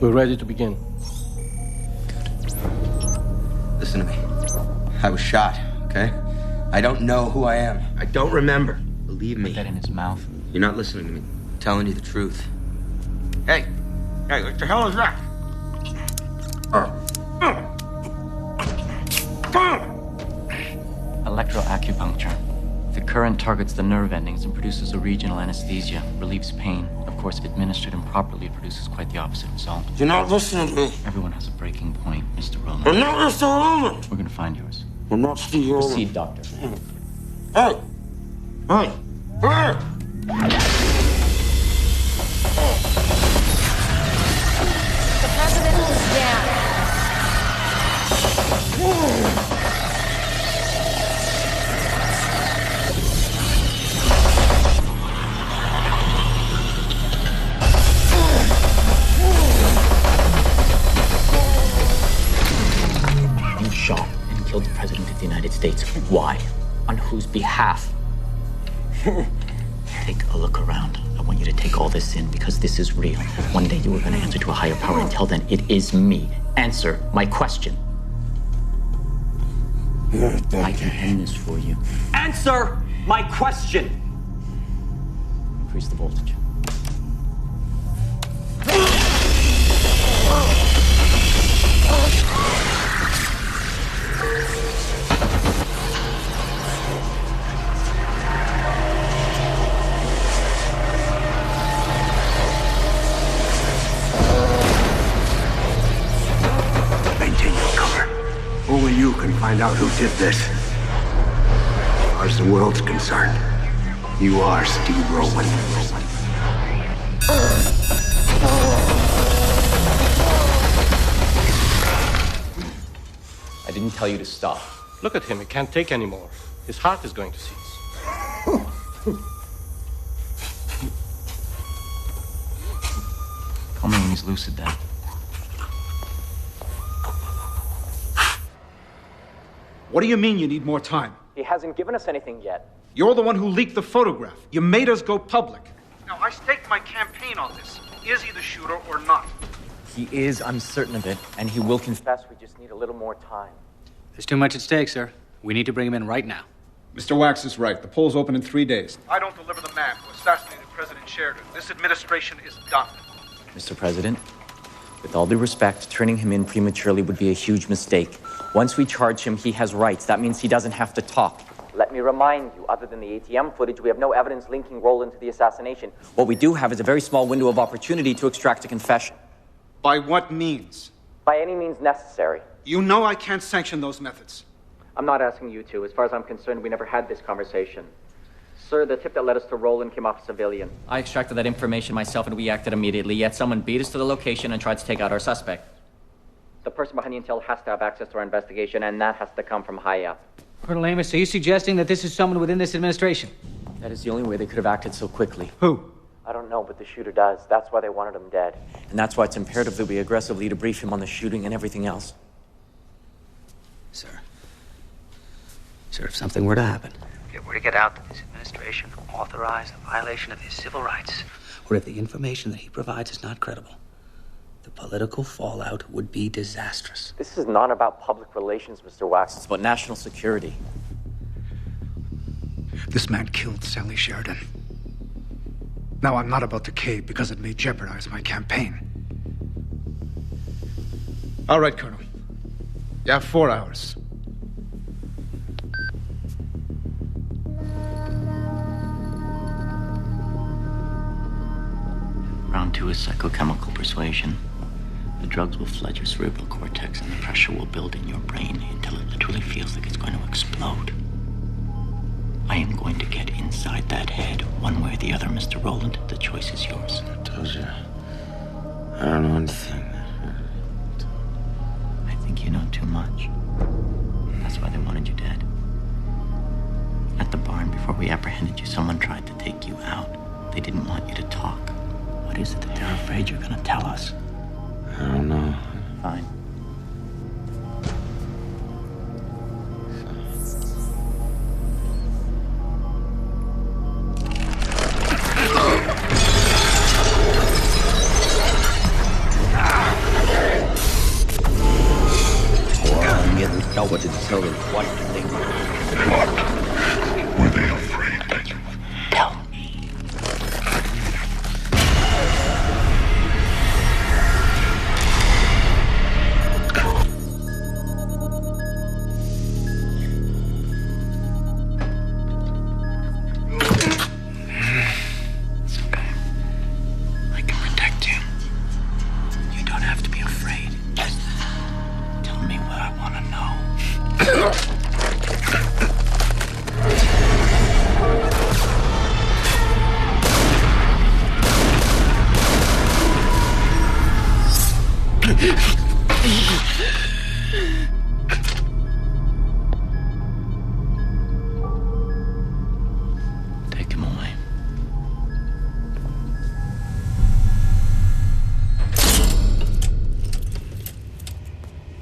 We're ready to begin. Listen to me. I was shot, okay? I don't know who I am. I don't remember. Believe me. Put that in his mouth. You're not listening to me. I'm telling you the truth. Hey! Hey, what the hell is that? Electroacupuncture. The current targets the nerve endings and produces a regional anesthesia, relieves pain. Of course, if administered improperly, it produces quite the opposite result. You're not listening to me. Everyone has a breaking point, Mr. Roland. I'm not Mr. Roland. We're gonna find yours. I'm not Steve Roland. Proceed, Doctor. Hey! Hey! Hey! The president is down. You shot and killed the President of the United States. Why? On whose behalf? Take a look around. I want you to take all this in because this is real. One day you are going to answer to a higher power. Until then, it is me. Answer my question. I can end this for you. Answer my question! Increase the voltage. Maintain your cover. Only you can find out who did this. As far as the world's concerned, you are Steve Roland. I didn't tell you to stop. Look at him. He can't take anymore. His heart is going to cease. Call me when he's lucid, then. What do you mean you need more time? He hasn't given us anything yet. You're the one who leaked the photograph. You made us go public. Now, I staked my campaign on this. Is he the shooter or not? He is, I'm certain of it, and he will confess. We just need a little more time. There's too much at stake, sir. We need to bring him in right now. Mr. Wax is right. The polls open in 3 days. I don't deliver the man who assassinated President Sheridan. This administration is done. Mr. President, with all due respect, turning him in prematurely would be a huge mistake. Once we charge him, he has rights. That means he doesn't have to talk. Let me remind you, other than the ATM footage, we have no evidence linking Roland to the assassination. What we do have is a very small window of opportunity to extract a confession. By what means? By any means necessary. You know I can't sanction those methods. I'm not asking you to. As far as I'm concerned, we never had this conversation. Sir, the tip that led us to Roland came off a civilian. I extracted that information myself and we acted immediately, yet someone beat us to the location and tried to take out our suspect. The person behind the intel has to have access to our investigation, and that has to come from high up. Colonel Amos, are you suggesting that this is someone within this administration? That is the only way they could have acted so quickly. Who? I don't know, but the shooter does. That's why they wanted him dead. And that's why it's imperative that we aggressively debrief him on the shooting and everything else. Sir, if something were to happen, If it were to get out that this administration authorized a violation of his civil rights, or if the information that he provides is not credible, the political fallout would be disastrous. This is not about public relations, Mr. Wax. It's about national security. This man killed Sally Sheridan. Now, I'm not about to cave because it may jeopardize my campaign. All right, Colonel. You have 4 hours. Round 2 is psychochemical persuasion. The drugs will flood your cerebral cortex and the pressure will build in your brain until it literally feels like it's going to explode. I am going to get inside that head, one way or the other, Mr. Roland. The choice is yours. I told you. I don't know anything. I think you know too much. That's why they wanted you dead. At the barn, before we apprehended you, someone tried to take you out. They didn't want you to talk. What is it that they're afraid you're going to tell us? I don't know. Fine.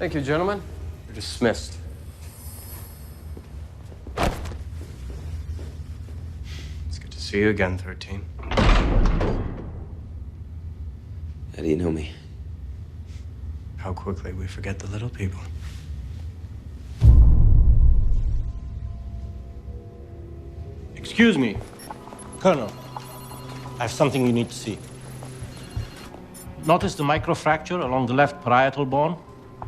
Thank you, gentlemen. You're dismissed. It's good to see you again, 13. How do you know me? How quickly we forget the little people. Excuse me, Colonel. I have something you need to see. Notice the microfracture along the left parietal bone?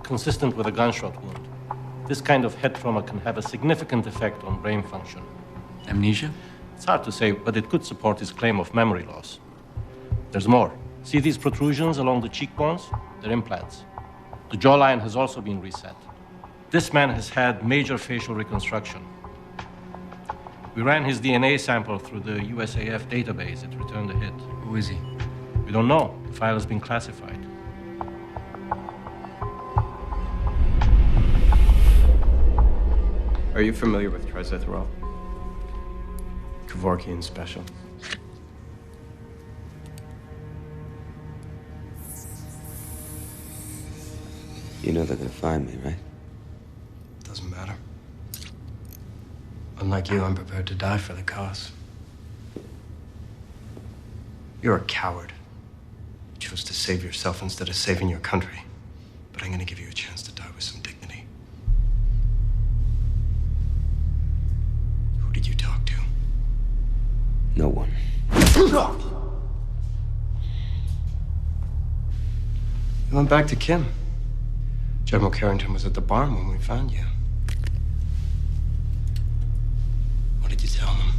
Consistent with a gunshot wound. This kind of head trauma can have a significant effect on brain function. Amnesia? It's hard to say, but it could support his claim of memory loss. There's more. See these protrusions along the cheekbones? They're implants. The jawline has also been reset. This man has had major facial reconstruction. We ran his DNA sample through the USAF database. It returned a hit. Who is he? We don't know. The file has been classified. Are you familiar with trizethral? Kevorkian special. You know they're gonna find me, right? Doesn't matter. Unlike you, I'm prepared to die for the cause. You're a coward. You chose to save yourself instead of saving your country. But I'm gonna give you a chance to die with some dignity. Who did you talk to? No one. You went back to Kim. General Carrington was at the barn when we found you. What did you tell him?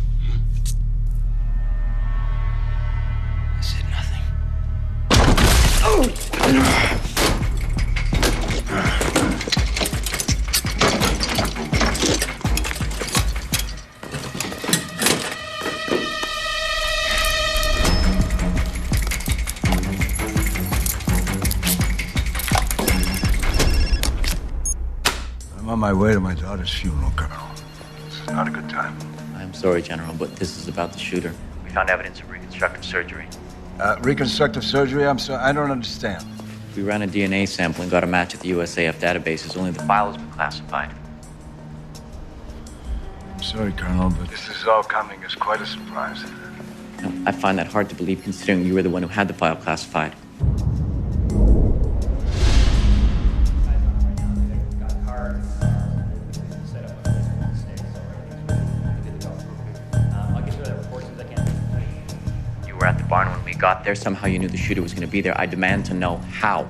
I said nothing. I'm on my way to my daughter's funeral, Colonel. This is not a good time. I'm sorry, General, but this is about the shooter. We found evidence of reconstructive surgery. Reconstructive surgery? I'm sorry, I don't understand. We ran a DNA sample and got a match at the USAF databases, only the File has been classified. I'm sorry, Colonel, but this is all coming as quite a surprise. I find that hard to believe considering you were the one who had the file classified. You were at the barn when we got there. There, somehow you knew the shooter was going to be there. I demand to know how.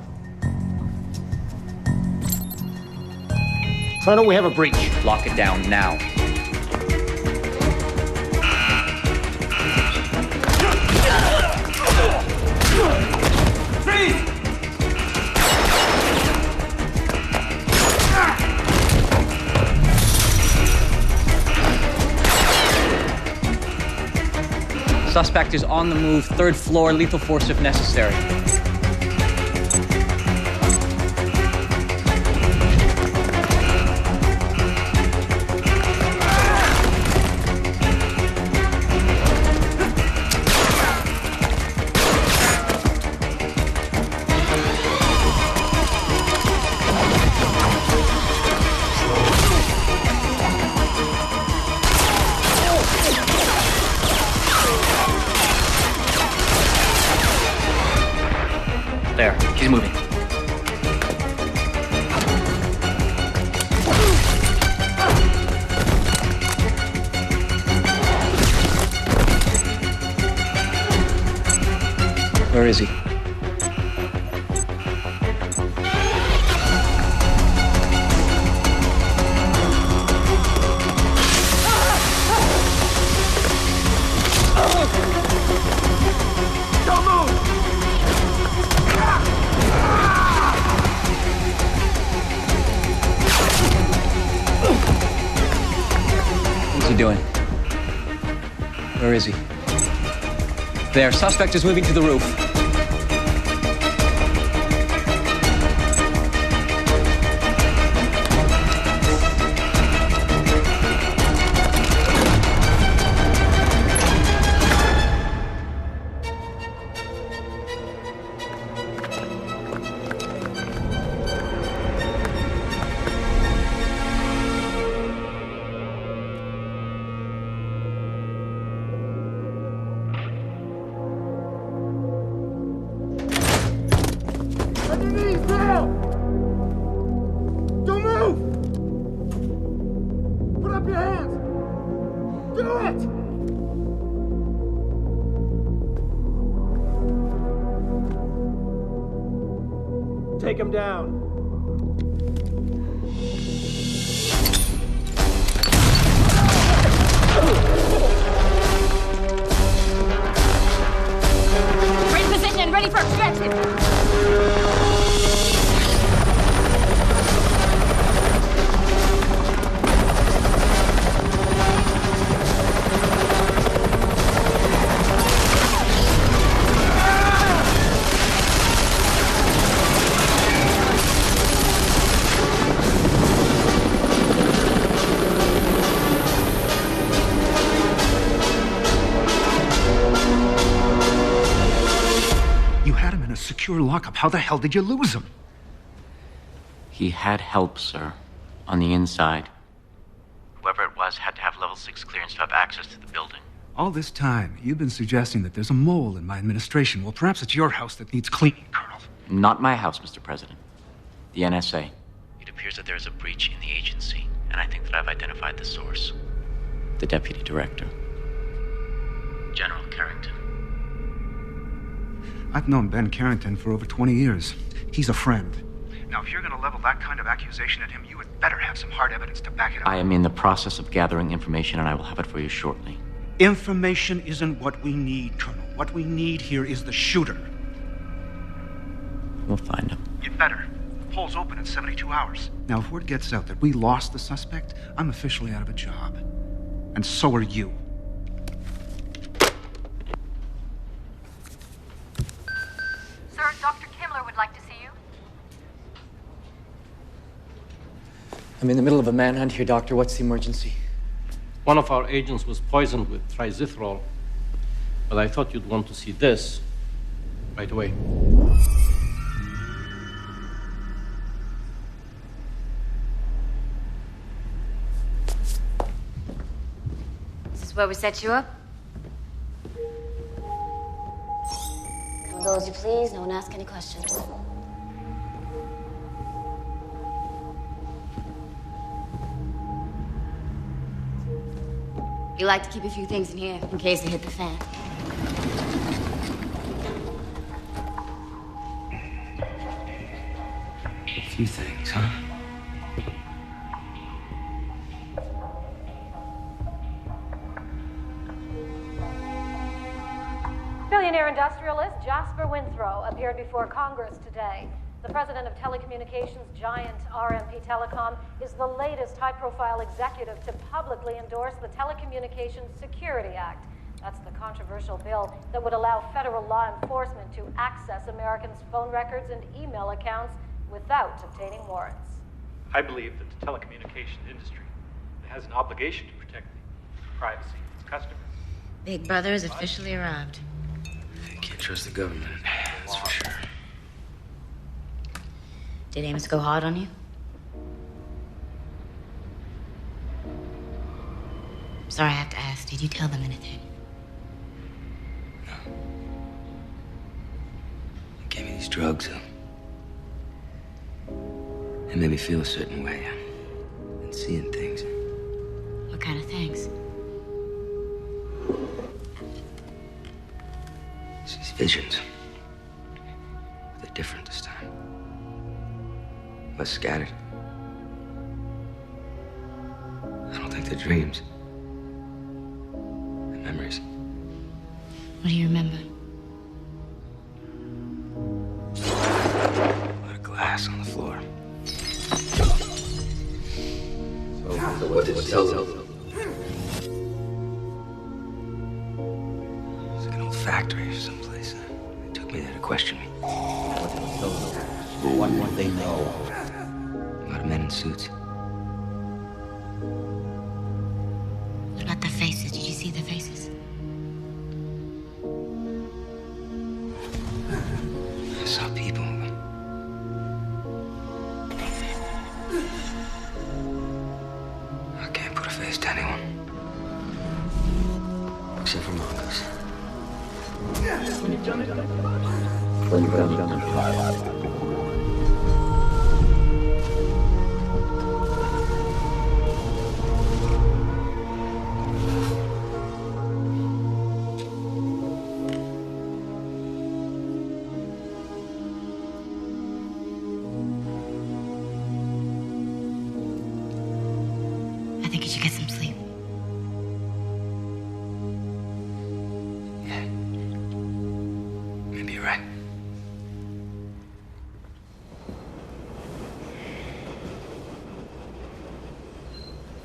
Colonel, we have a breach. Lock it down now. Suspect is on the move, 3rd floor, lethal force if necessary. There, he's moving. Where is he? What's he doing? Where is he? There, suspect is moving to the roof. Knees now! Don't move! Put up your hands! Do it! Take him down. We're in position, ready for extraction. Secure lockup. How the hell did you lose him? He had help, sir. On the inside. Whoever it was had to have level 6 clearance to have access to the building. All this time, you've been suggesting that there's a mole in my administration. Well, perhaps it's your house that needs cleaning, Colonel. Not my house, Mr. President. The NSA. It appears that there is a breach in the agency, and I think that I've identified the source. The Deputy Director. General Carrington. I've known Ben Carrington for over 20 years. He's a friend. Now, if you're going to level that kind of accusation at him, you had better have some hard evidence to back it up. I am in the process of gathering information, and I will have it for you shortly. Information isn't what we need, Colonel. What we need here is the shooter. We'll find him. You'd better. The poll's open in 72 hours. Now, if word gets out that we lost the suspect, I'm officially out of a job. And so are you. Sir, Dr. Kilmer would like to see you. I'm in the middle of a manhunt here, Doctor. What's the emergency? One of our agents was poisoned with trizithrol, but I thought you'd want to see this right away. This is where we set you up? Come and go as you please. No one ask any questions. You like to keep a few things in here in case they hit the fan. A few things, huh? Billionaire industrialist Jasper Winthrow appeared before Congress today. The president of telecommunications giant RMP Telecom is the latest high-profile executive to publicly endorse the Telecommunications Security Act. That's the controversial bill that would allow federal law enforcement to access Americans' phone records and email accounts without obtaining warrants. I believe that the telecommunications industry has an obligation to protect the privacy of its customers. Big Brother has officially arrived. You can't trust the government, that's for sure. Did Amos go hard on you? Sorry, I have to ask. Did you tell them anything? No. They gave me these drugs. It made me feel a certain way. And seeing things. What kind of things? These visions. They're different this time. Less scattered. I don't think they're dreams. They're memories. What do you remember? A lot of glass on the floor. So what did you tell them? It's like an old factory or someplace. They took me there to question me. What did he tell them? What would they know? A lot of men in suits. What about the faces? Did you see the faces? I saw people. I can't put a face to anyone. Except for Mongoose. until you've done it. I think you should get some sleep. Yeah. Maybe you're right.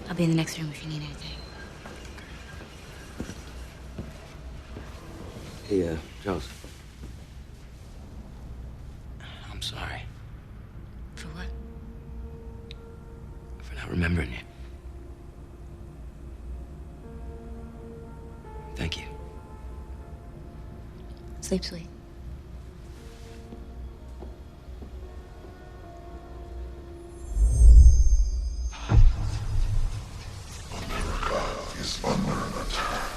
I'll be in the next room if you need anything. Hey, Joseph. I'm sorry For what? for not remembering you. Thank you. Sleep sweet. Is under an attack.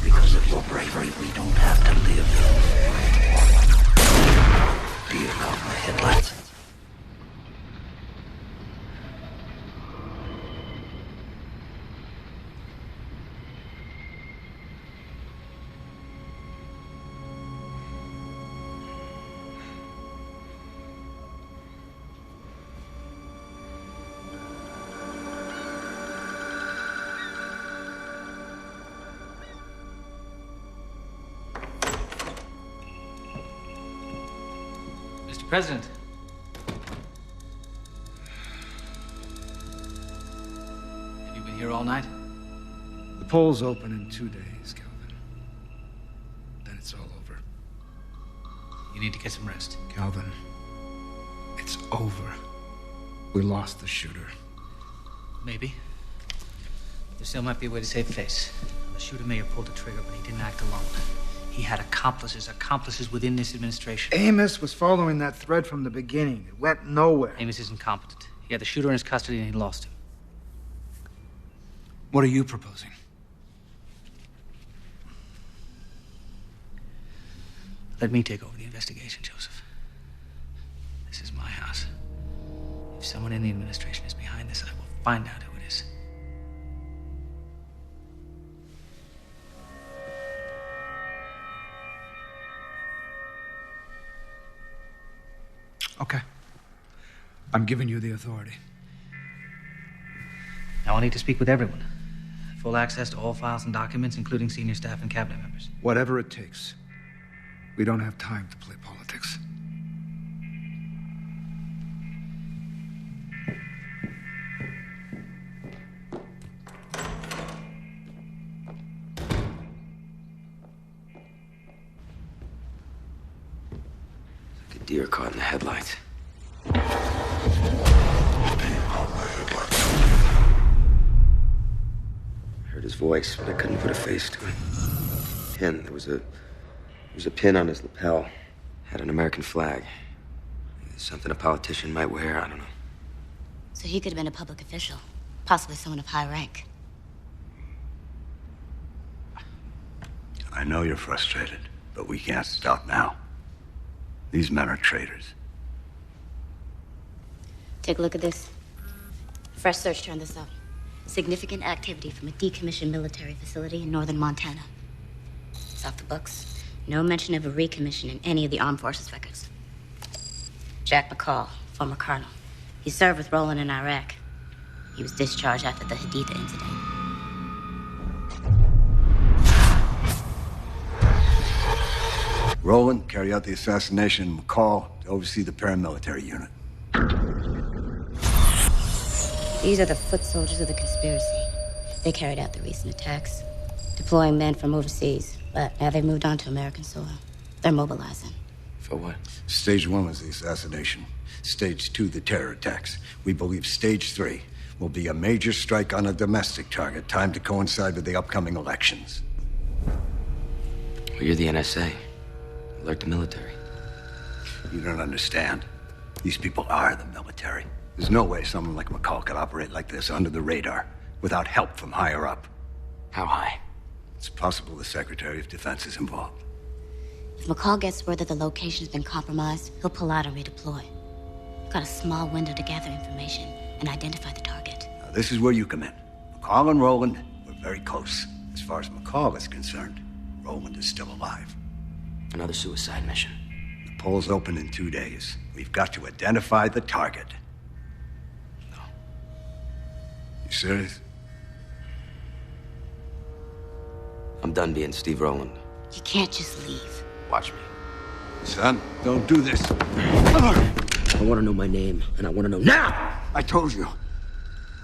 Because of your bravery, we don't have to live. Dear God, my headlights. Mr. President. Have you been here all night? The polls open in 2 days, Calvin. Then it's all over. You need to get some rest. Calvin, it's over. We lost the shooter. Maybe. There still might be a way to save face. The shooter may have pulled the trigger, but he didn't act alone. He had accomplices within this administration. Amos was following that thread from the beginning. It went nowhere. Amos is incompetent. He had the shooter in his custody and he lost him. What are you proposing? Let me take over the investigation, Joseph. This is my house. If someone in the administration is behind this, I will find out who it is. Okay. I'm giving you the authority. Now I need to speak with everyone. Full access to all files and documents, including senior staff and cabinet members. Whatever it takes. We don't have time to play politics. Like a deer caught in the headlights. I heard his voice, but I couldn't put a face to it. Pin. There was a pin on his lapel. Had an American flag. Something a politician might wear, I don't know. So he could have been a public official, possibly someone of high rank. I know you're frustrated, but we can't stop now. These men are traitors. Take a look at this. Fresh search turned this up. Significant activity from a decommissioned military facility in northern Montana. It's off the books. No mention of a recommission in any of the armed forces records. Jack McCall, former colonel. He served with Roland in Iraq. He was discharged after the Haditha incident. Roland, carry out the assassination. McCall, to oversee the paramilitary unit. These are the foot soldiers of the conspiracy. They carried out the recent attacks, deploying men from overseas. But now they've moved on to American soil. They're mobilizing. For what? Stage 1 was the assassination. Stage 2, the terror attacks. We believe Stage 3 will be a major strike on a domestic target, timed to coincide with the upcoming elections. Well, you're the NSA. Alert the military. You don't understand. These people are the military. There's no way someone like McCall could operate like this under the radar, without help from higher up. How high? It's possible the Secretary of Defense is involved. If McCall gets word that the location's been compromised, he'll pull out and redeploy. We've got a small window to gather information and identify the target. Now, this is where you come in. McCall and Roland were very close. As far as McCall is concerned, Roland is still alive. Another suicide mission. The polls open in 2 days. We've got to identify the target. No. You serious? I'm done being Steve Roland. You can't just leave. Watch me. Son, don't do this. I want to know my name, and I want to know now! I told you.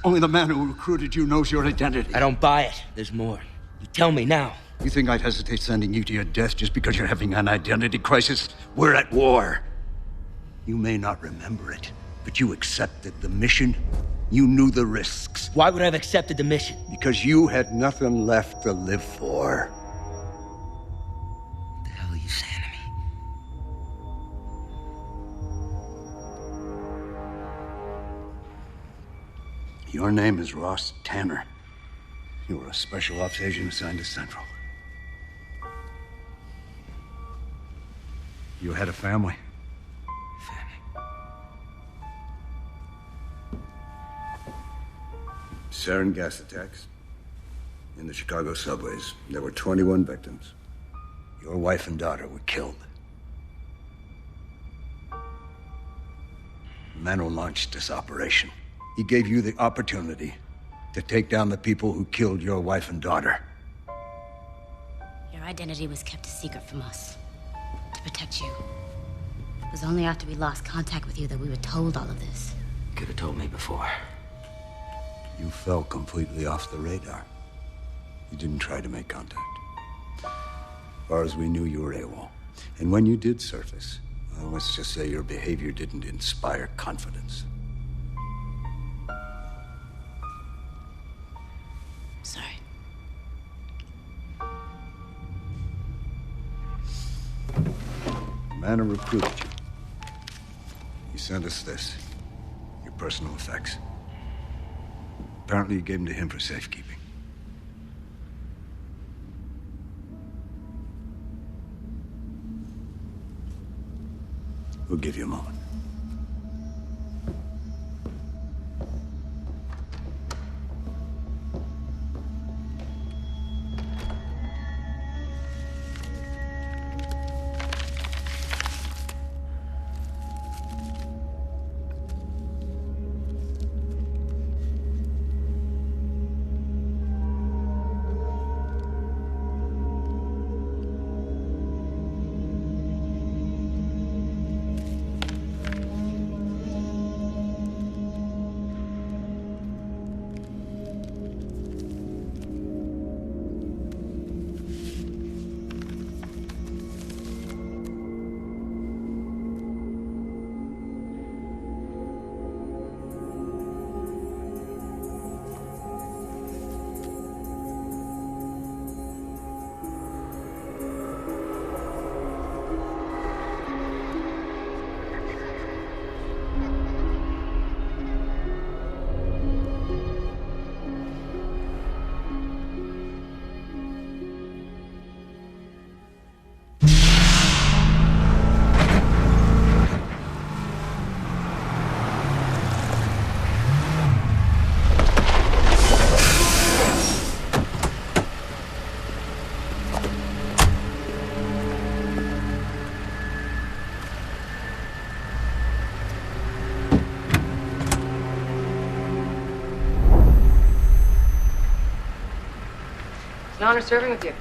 Only the man who recruited you knows your identity. I don't buy it. There's more. You tell me now. You think I'd hesitate sending you to your death just because you're having an identity crisis? We're at war. You may not remember it, but you accepted the mission. You knew the risks. Why would I have accepted the mission? Because you had nothing left to live for. What the hell are you saying to me? Your name is Ross Tanner. You were a special ops agent assigned to Central. You had a family. Sarin gas attacks. In the Chicago subways, there were 21 victims. Your wife and daughter were killed. The man who launched this operation, he gave you the opportunity to take down the people who killed your wife and daughter. Your identity was kept a secret from us. To protect you. It was only after we lost contact with you that we were told all of this. Could have told me before. You fell completely off the radar. You didn't try to make contact. As far as we knew, you were AWOL. And when you did surface, well, let's just say your behavior didn't inspire confidence. Sorry. The man who recruited you. He sent us this. Your personal effects. Apparently you gave them to him for safekeeping. We'll give you a moment. An honor serving with you.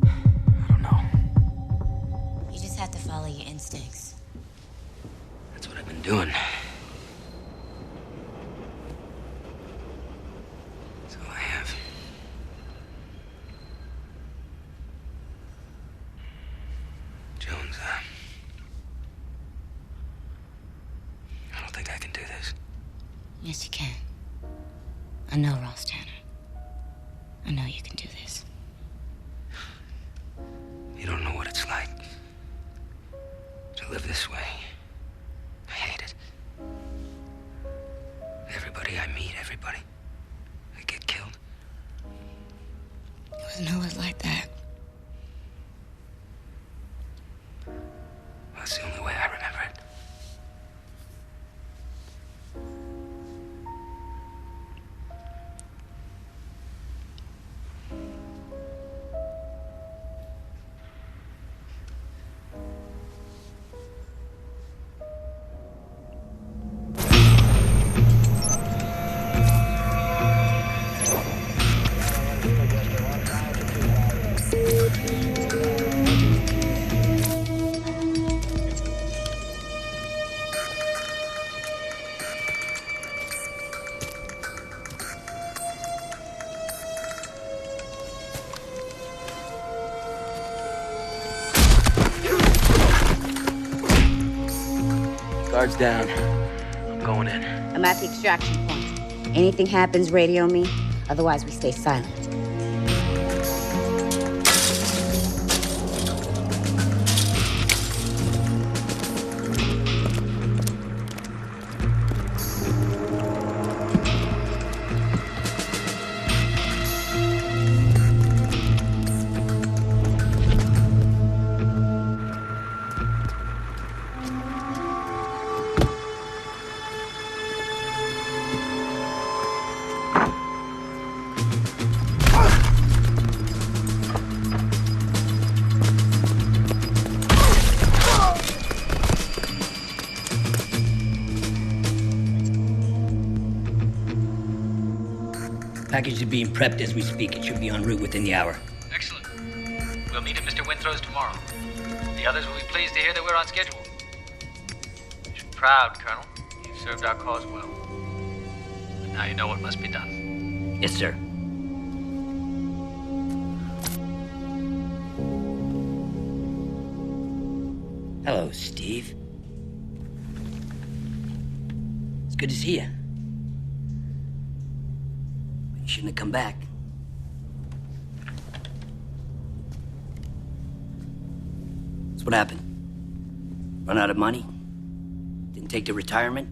I don't know. You just have to follow your instincts. That's what I've been doing. That's all I have. Jones, I don't think I can do this. Yes, you can. I know, Ross Tanner. I know you can do this. You don't know what it's like. live this way. I hate it. Everybody I meet, everybody, I get killed. It wasn't always like that. That's the only way I remember it. Guards down. I'm going in. I'm at the extraction point. Anything happens, radio me. Otherwise, we stay silent. Package is being prepped as we speak. It should be en route within the hour. Excellent. We'll meet at Mr. Winthrop's tomorrow. The others will be pleased to hear that we're on schedule. You should be proud, Colonel. You've served our cause well. But now you know what must be done. Yes, sir. Hello, Steve. It's good to see you. You shouldn't have come back. So what happened? Run out of money? Didn't take the retirement?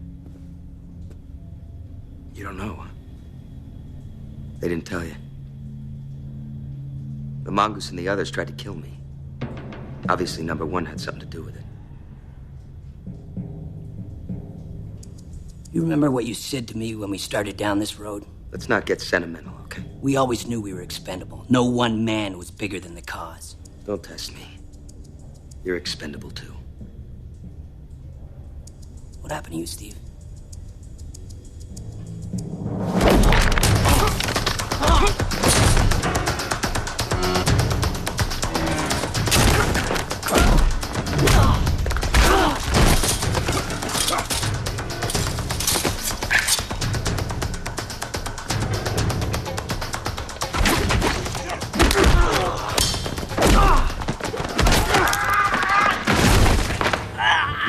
You don't know, huh? They didn't tell you. The Mongoose and the others tried to kill me. Obviously, number one had something to do with it. You remember what you said to me when we started down this road? Let's not get sentimental, okay? We always knew we were expendable. No one man was bigger than the cause. Don't test me. You're expendable, too. What happened to you, Steve?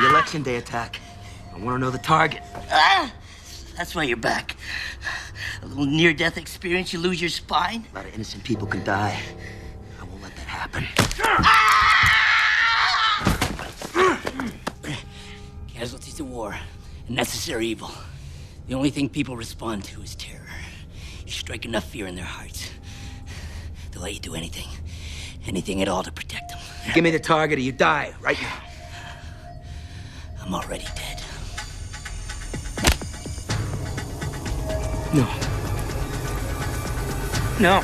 Election day attack. I want to know the target. That's why you're back. A little near-death experience, you lose your spine? A lot of innocent people can die. I won't let that happen. Casualties of war, a necessary evil. The only thing people respond to is terror. You strike enough fear in their hearts, they'll let you do anything. Anything at all to protect them. Give me the target or you die right now. I'm already dead. No. No.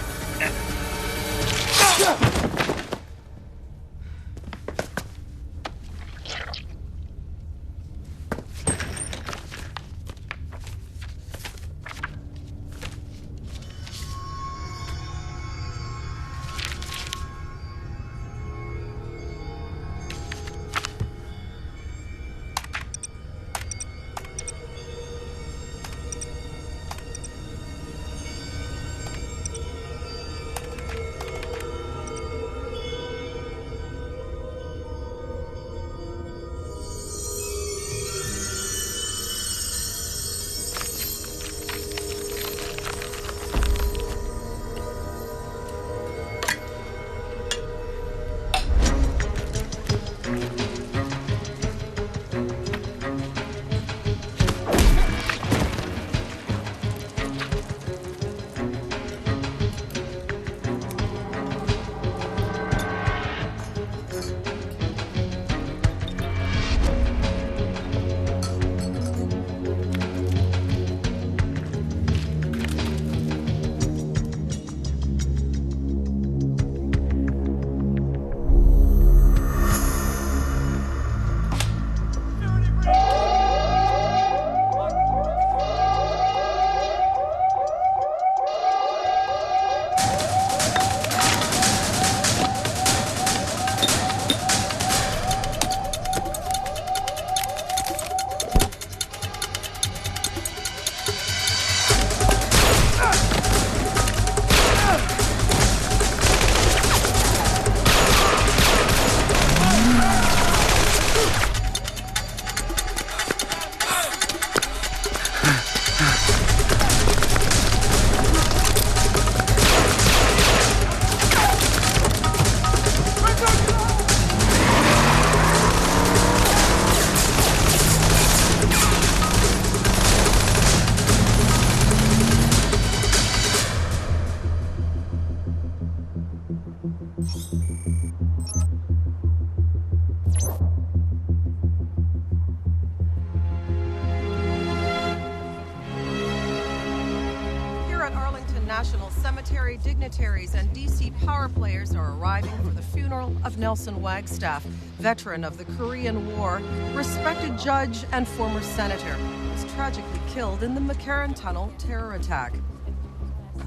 military dignitaries and D.C. power players are arriving for the funeral of Nelson Wagstaff, veteran of the Korean War, respected judge and former senator, who was tragically killed in the McCarran Tunnel terror attack.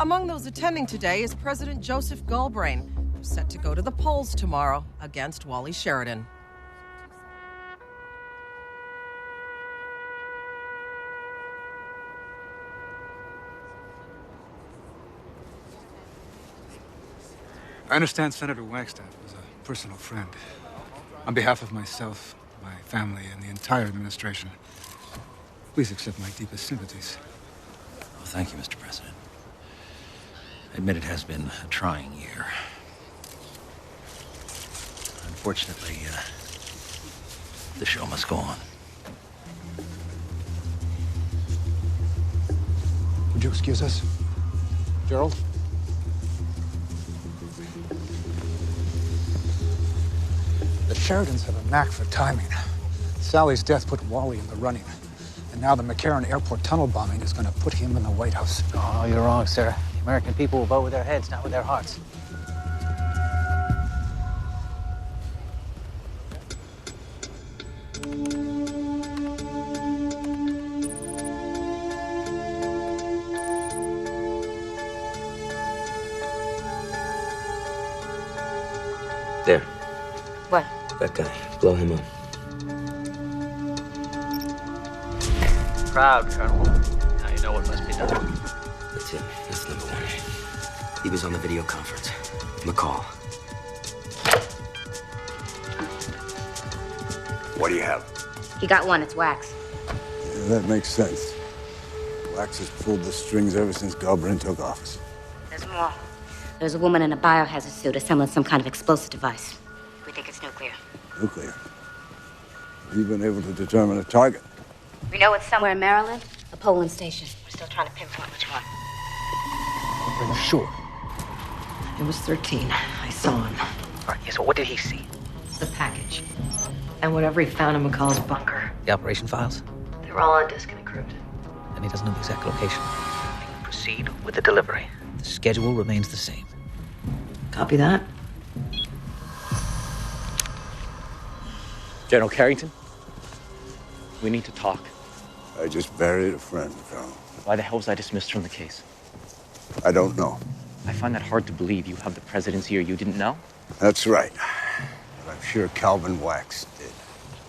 Among those attending today is President Joseph Galbraith, who's set to go to the polls tomorrow against Wally Sheridan. I understand Senator Wagstaff was a personal friend. On behalf of myself, my family, and the entire administration, please accept my deepest sympathies. Well, thank you, Mr. President. I admit it has been a trying year. Unfortunately, the show must go on. Would you excuse us? Gerald? The Sheridans have a knack for timing. Sally's death put Wally in the running. And now the McCarran Airport tunnel bombing is going to put him in the White House. Oh, you're wrong, sir. The American people will vote with their heads, not with their hearts. There. What? That guy. Blow him up. Proud, Colonel. Now you know what must be done. That's it. That's number one. He was on the video conference. McCall. What do you have? He got one. It's Wax. Yeah, that makes sense. Wax has pulled the strings ever since Galbraith took office. There's more. There's a woman in a biohazard suit assembling some kind of explosive device. We think it's nuclear. Nuclear? Have you been able to determine a target? We know it's somewhere in Maryland, a polling station. We're still trying to pinpoint which one. Are you sure? It was 13. I saw him. All right, yeah, so what did he see? The package. And whatever he found in McCall's bunker. The operation files? They were all on disk and encrypted. And he doesn't know the exact location. Proceed with the delivery. The schedule remains the same. Copy that. General Carrington, we need to talk. I just buried a friend, Colonel. Why the hell was I dismissed from the case? I don't know. I find that hard to believe. You have the presidency or you didn't know? That's right. But I'm sure Calvin Wax did.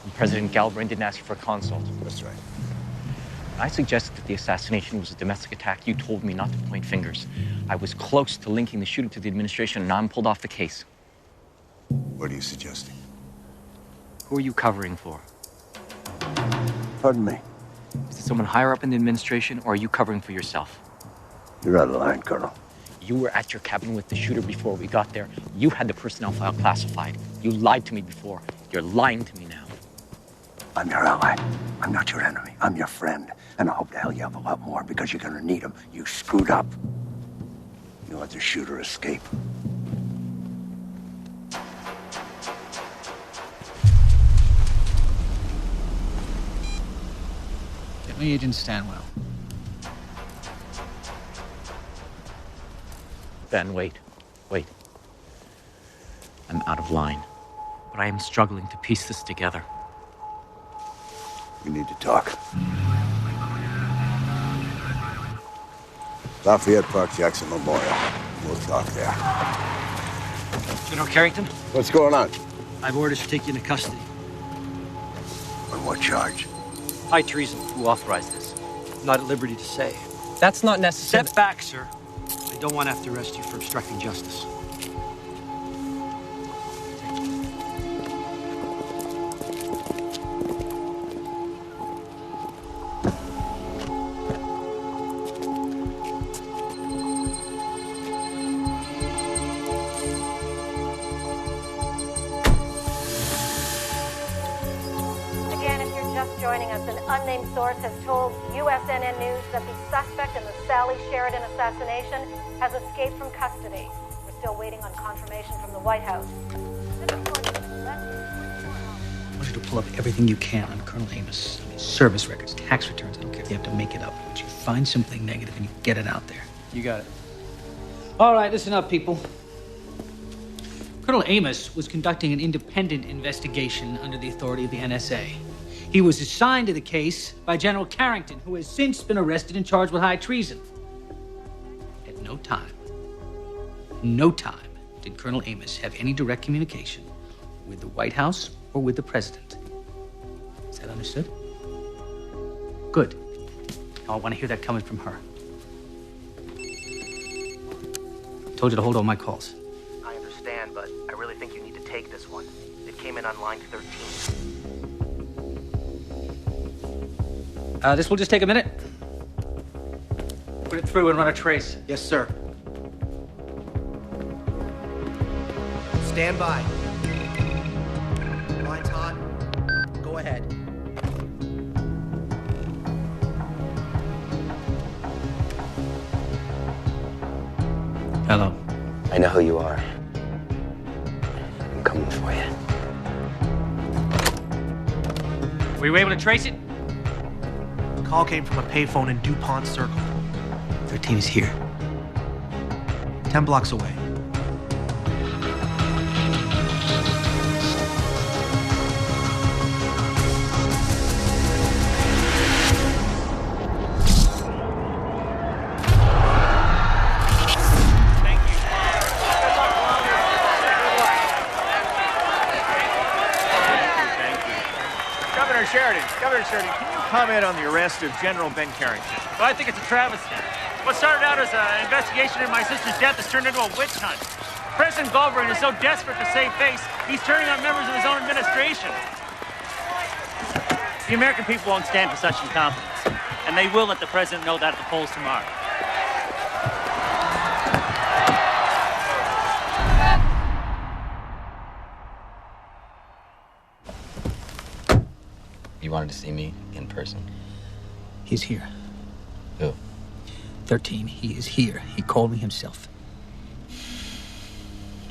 And President Galbraith didn't ask you for a consult. That's right. When I suggested that the assassination was a domestic attack, you told me not to point fingers. I was close to linking the shooter to the administration, and now I'm pulled off the case. What are you suggesting? Who are you covering for? Pardon me? Is it someone higher up in the administration, or are you covering for yourself? You're out of line, Colonel. You were at your cabin with the shooter before we got there. You had the personnel file classified. You lied to me before. You're lying to me now. I'm your ally. I'm not your enemy. I'm your friend. And I hope to hell you have a lot more because you're gonna need them. You screwed up. You let the shooter escape. Get me Agent Stanwell. Ben, wait. I'm out of line. But I am struggling to piece this together. We need to talk. Lafayette Park, Jackson Memorial. We'll talk there. General Carrington? What's going on? I have orders to take you into custody. On what charge? High treason. Who authorized this? I'm not at liberty to say. That's not necessary. Step back, sir. I don't want to have to arrest you for obstructing justice. Unnamed source has told USNN News that the suspect in the Sally Sheridan assassination has escaped from custody. We're still waiting on confirmation from the White House. I want you to pull up everything you can on Colonel Amos. Service records, tax returns, I don't care if you have to make it up. But you find something negative and you get it out there. You got it. All right, listen up, people. Colonel Amos was conducting an independent investigation under the authority of the NSA. He was assigned to the case by General Carrington, who has since been arrested and charged with high treason. At no time did Colonel Amos have any direct communication with the White House or with the President. Is that understood? Good. Now I want to hear that coming from her. I told you to hold all my calls. I understand, but I really think you need to take this one. It came in on line 13. This will just take a minute. Put it through and run a trace. Yes, sir. Stand by. Line's hot. Go ahead. Hello. I know who you are. I'm coming for you. Were you able to trace it? The call came from a payphone in DuPont Circle. 13 is here. 10 blocks away. Governor Sheridan, can you comment on the arrest of General Ben Carrington? Well, I think it's a travesty. What started out as an investigation into my sister's death has turned into a witch hunt. President Goldberg is so desperate to save face, he's turning on members of his own administration. The American people won't stand for such incompetence, and they will let the president know that at the polls tomorrow. You wanted to see me in person? He's here. Who? 13, he is here. He called me himself.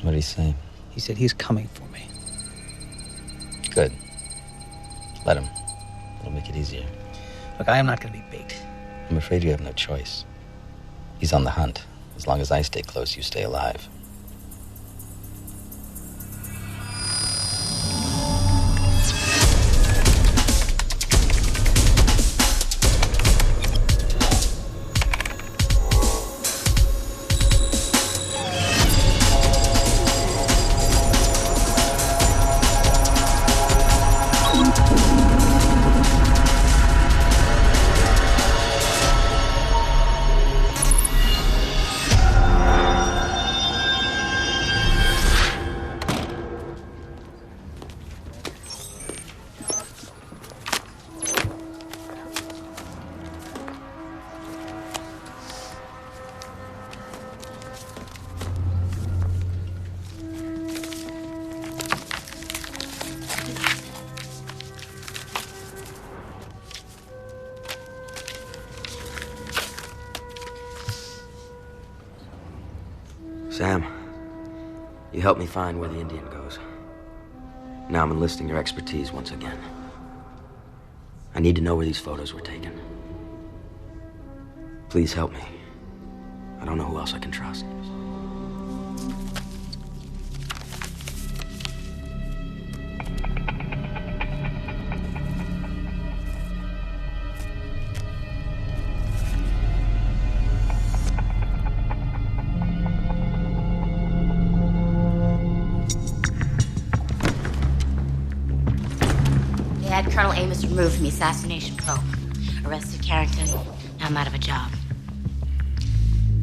What did he say? He said he's coming for me. Good. Let him. It'll make it easier. Look, I am not going to be bait. I'm afraid you have no choice. He's on the hunt. As long as I stay close, you stay alive. Sam, you helped me find where the Indian goes. Now I'm enlisting your expertise once again. I need to know where these photos were taken. Please help me. I don't know who else I can trust. Colonel Amos removed from the assassination probe. Arrested Carrington. Now I'm out of a job.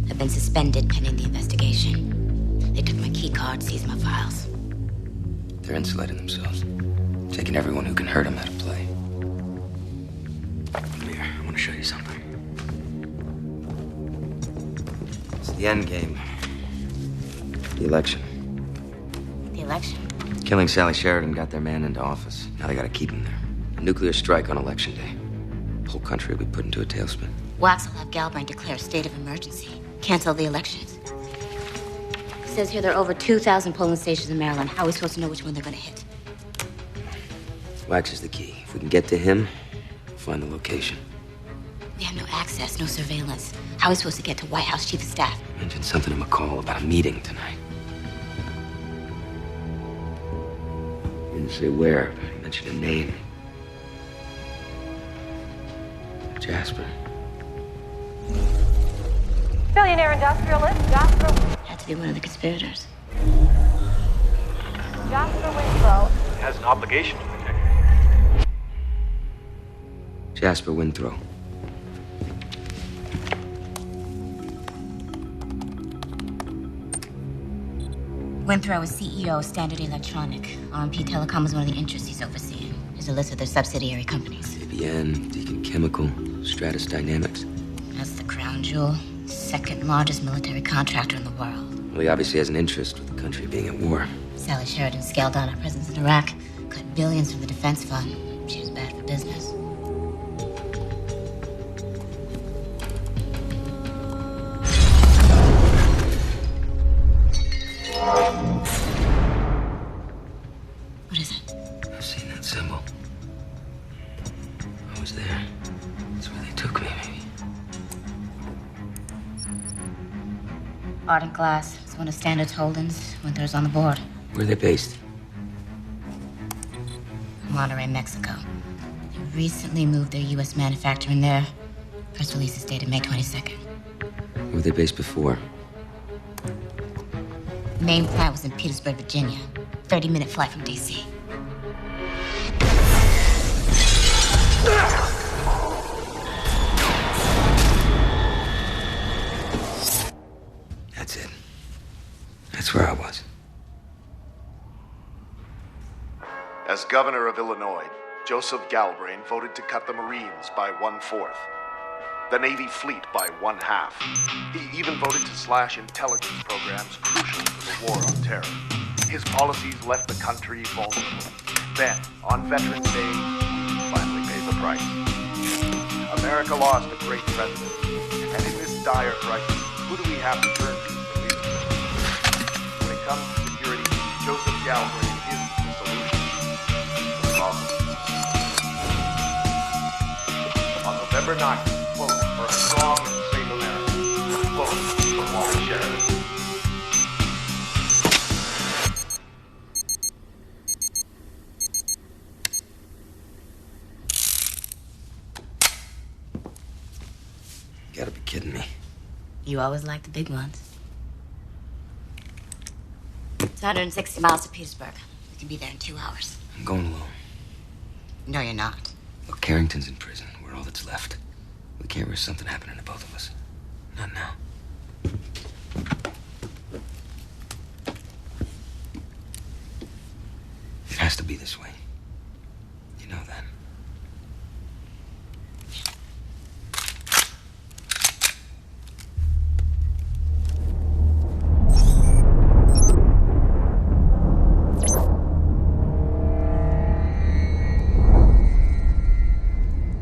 I've been suspended pending the investigation. They took my key card, seized my files. They're insulating themselves. Taking everyone who can hurt them out of play. Come here, I want to show you something. It's the end game. The election. The election? Killing Sally Sheridan got their man into office. Now they gotta keep him there. A nuclear strike on election day. The whole country will be put into a tailspin. Wax will have Galbraith declare a state of emergency. Cancel the elections. It says here there are over 2,000 polling stations in Maryland. How are we supposed to know which one they're gonna hit? Wax is the key. If we can get to him, we'll find the location. We have no access, no surveillance. How are we supposed to get to White House Chief of Staff? Mentioned something to McCall about a meeting tonight. He didn't say where, but he mentioned a name. Jasper. Billionaire industrialist Jasper. Had to be one of the conspirators. Jasper Winthrow has an obligation to protect you. Jasper Winthrow. Winthrow is CEO of Standard Electronic. RMP Telecom is one of the interests he's overseeing. Here's a list of their subsidiary companies. ABN, Deacon Chemical, Stratus Dynamics. That's the crown jewel. Second largest military contractor in the world. Well, he obviously has an interest with the country being at war. Sally Sheridan scaled down our presence in Iraq, cut billions from the defense fund. She was bad for business. What is it? I've seen that symbol. I was there. That's where they took me, maybe. Ardent Glass. It's one of Standard's holdings. Winthrow's on the board. Where are they based? Monterrey, Mexico. They recently moved their U.S. manufacturing there. Press release is dated May 22nd. Where were they based before? Main plant was in Petersburg, Virginia. 30-minute flight from D.C. That's it. That's where I was. As governor of Illinois, Joseph Galbraith voted to cut the Marines by 1/4, the Navy fleet by 1/2. He even voted to slash intelligence programs crucial to the war on terror. His policies left the country vulnerable. Then, on Veterans Day, we finally paid the price. America lost a great president. And in this dire crisis, who do we have to turn to for leadership? When it comes to security, Joseph Galbraith is the solution to the problem. On November 9th, vote for a strong and safe America. Vote for Walter Sheridan. You gotta be kidding me. You always like the big ones. It's 160 miles to Petersburg. We can be there in 2 hours. I'm going alone. No, you're not. Look, Carrington's in prison. We're all that's left. We can't risk something happening to both of us. Not now. It has to be this way. You know that.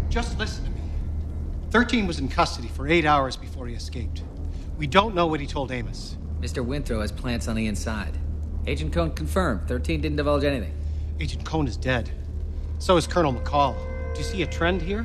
Just listen to me. 13 was in custody for 8 hours before he escaped. We don't know what he told Amos. Mr. Winthrow has plants on the inside. Agent Cohn confirmed 13 didn't divulge anything. Agent Cohn is dead. So is Colonel McCall. Do you see a trend here?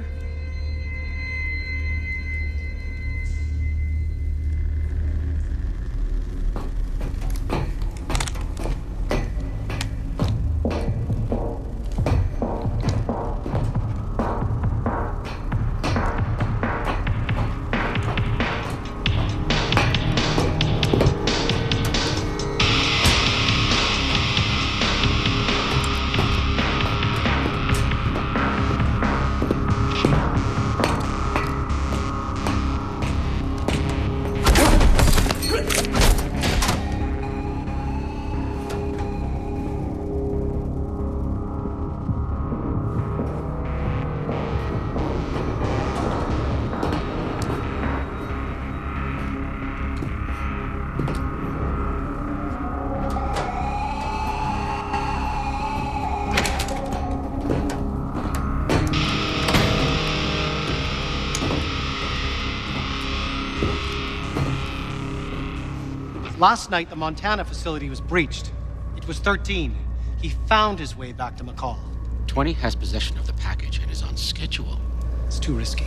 Last night, the Montana facility was breached. It was 13. He found his way back to McCall. 20 has possession of the package and is on schedule. It's too risky.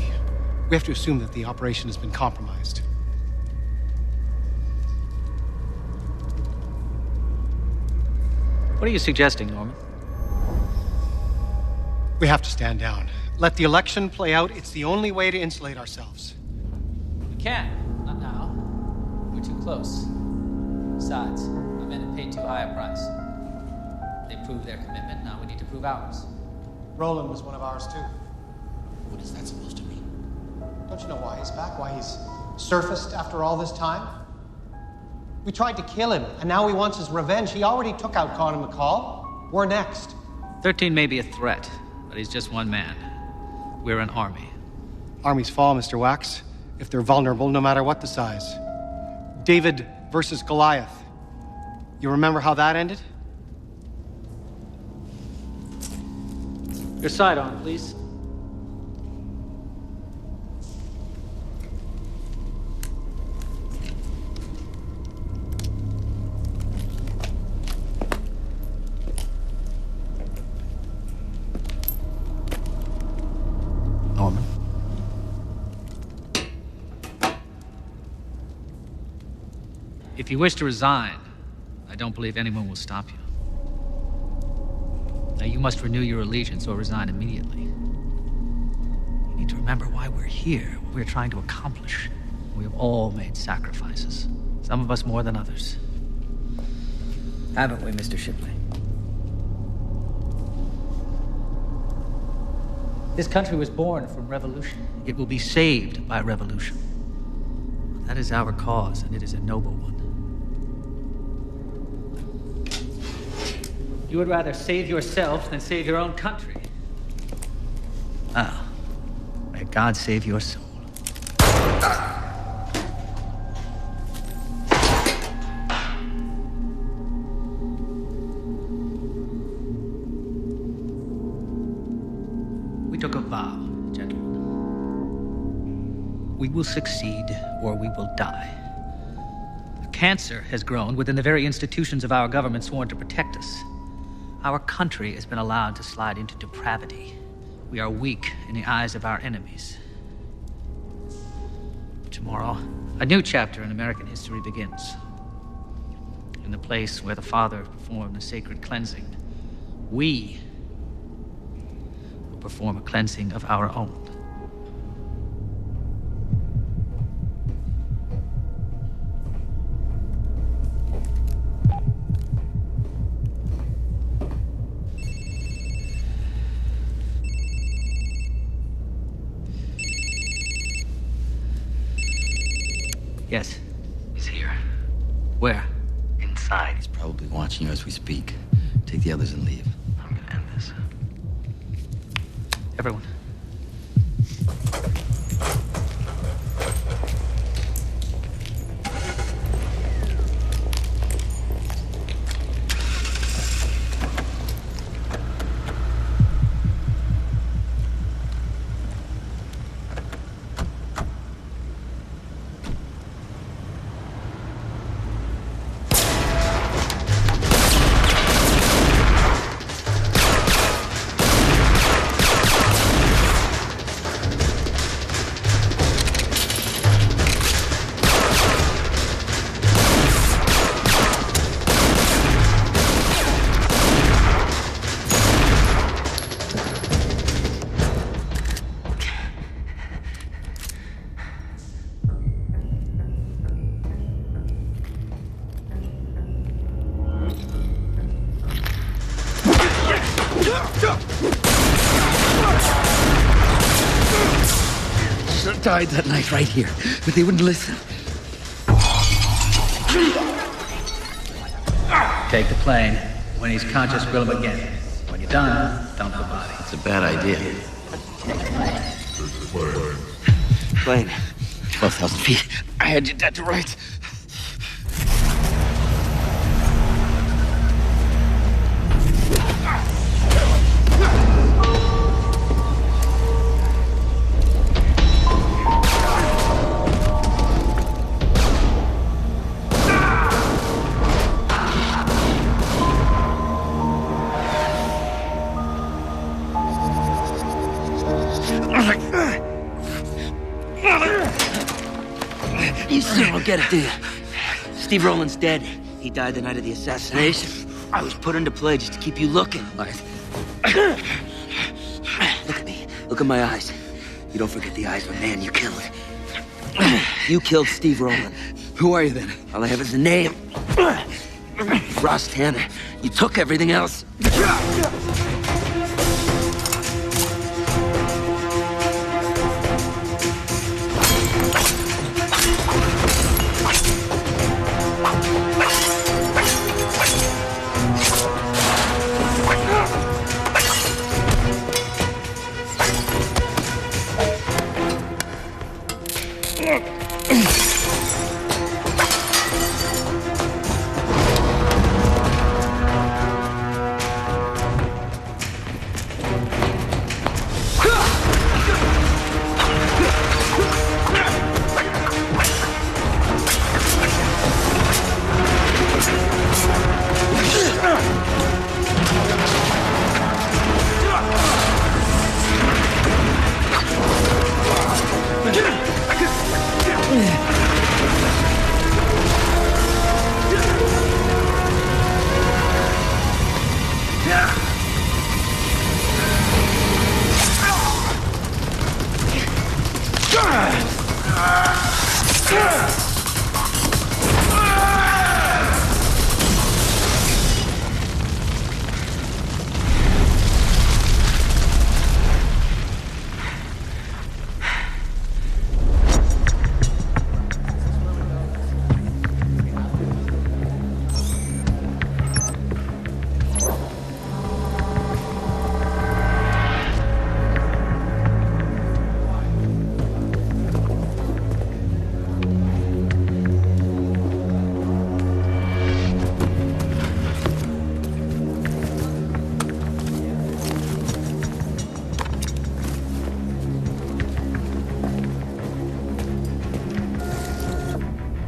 We have to assume that the operation has been compromised. What are you suggesting, Norman? We have to stand down. Let the election play out. It's the only way to insulate ourselves. We can't. Not now. We're too close. Besides, our men have paid too high a price. They proved their commitment. Now we need to prove ours. Roland was one of ours, too. What is that supposed to mean? Don't you know why he's back? Why he's surfaced after all this time? We tried to kill him, and now he wants his revenge. He already took out Conor McCall. We're next. 13 may be a threat, but he's just one man. We're an army. Armies fall, Mr. Wax, if they're vulnerable, no matter what the size. David versus Goliath. You remember how that ended? Your sidearm, please. Norman? If you wish to resign, I don't believe anyone will stop you. Now, you must renew your allegiance or resign immediately. You need to remember why we're here, what we're trying to accomplish. We have all made sacrifices, some of us more than others. Haven't we, Mr. Shipley? This country was born from revolution. It will be saved by revolution. That is our cause, and it is a noble one. You would rather save yourself than save your own country. Ah, may God save your soul. We took a vow, gentlemen. We will succeed or we will die. A cancer has grown within the very institutions of our government sworn to protect us. Our country has been allowed to slide into depravity. We are weak in the eyes of our enemies. Tomorrow, a new chapter in American history begins. In the place where the Father performed a sacred cleansing, we will perform a cleansing of our own. Yes. He's here. Where? Inside. He's probably watching you as we speak. Take the others and leave. I'm gonna end this. Everyone. Died that night right here, but they wouldn't listen. Take the plane. When he's conscious, grill him again. When you're done, dump the body. It's a bad idea. Plane. 12,000 feet. I had you dead to rights. You still don't get it, do you? Steve Rowland's dead. He died the night of the assassination. I was put into play just to keep you looking. Look at me. Look at my eyes. You don't forget the eyes of a man you killed. You killed Steve Rowland. Who are you then? All I have is a name. Ross Tanner. You took everything else.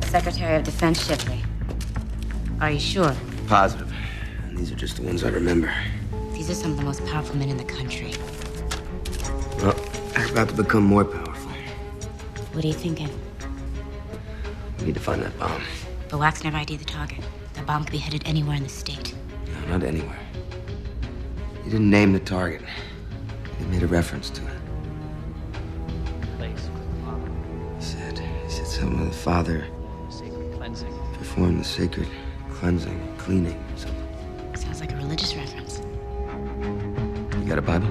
Secretary of Defense Shipley. Are you sure? Positive. And these are just the ones I remember. These are some of the most powerful men in the country. Well, they're about to become more powerful. What are you thinking? We need to find that bomb. But Wax never ID'd the target. The bomb could be headed anywhere in the state. No, not anywhere. He didn't name the target. He made a reference to it. He said something with the Father. Sacred cleansing. Perform the sacred cleansing, cleaning, something. Sounds like a religious reference. You got a Bible?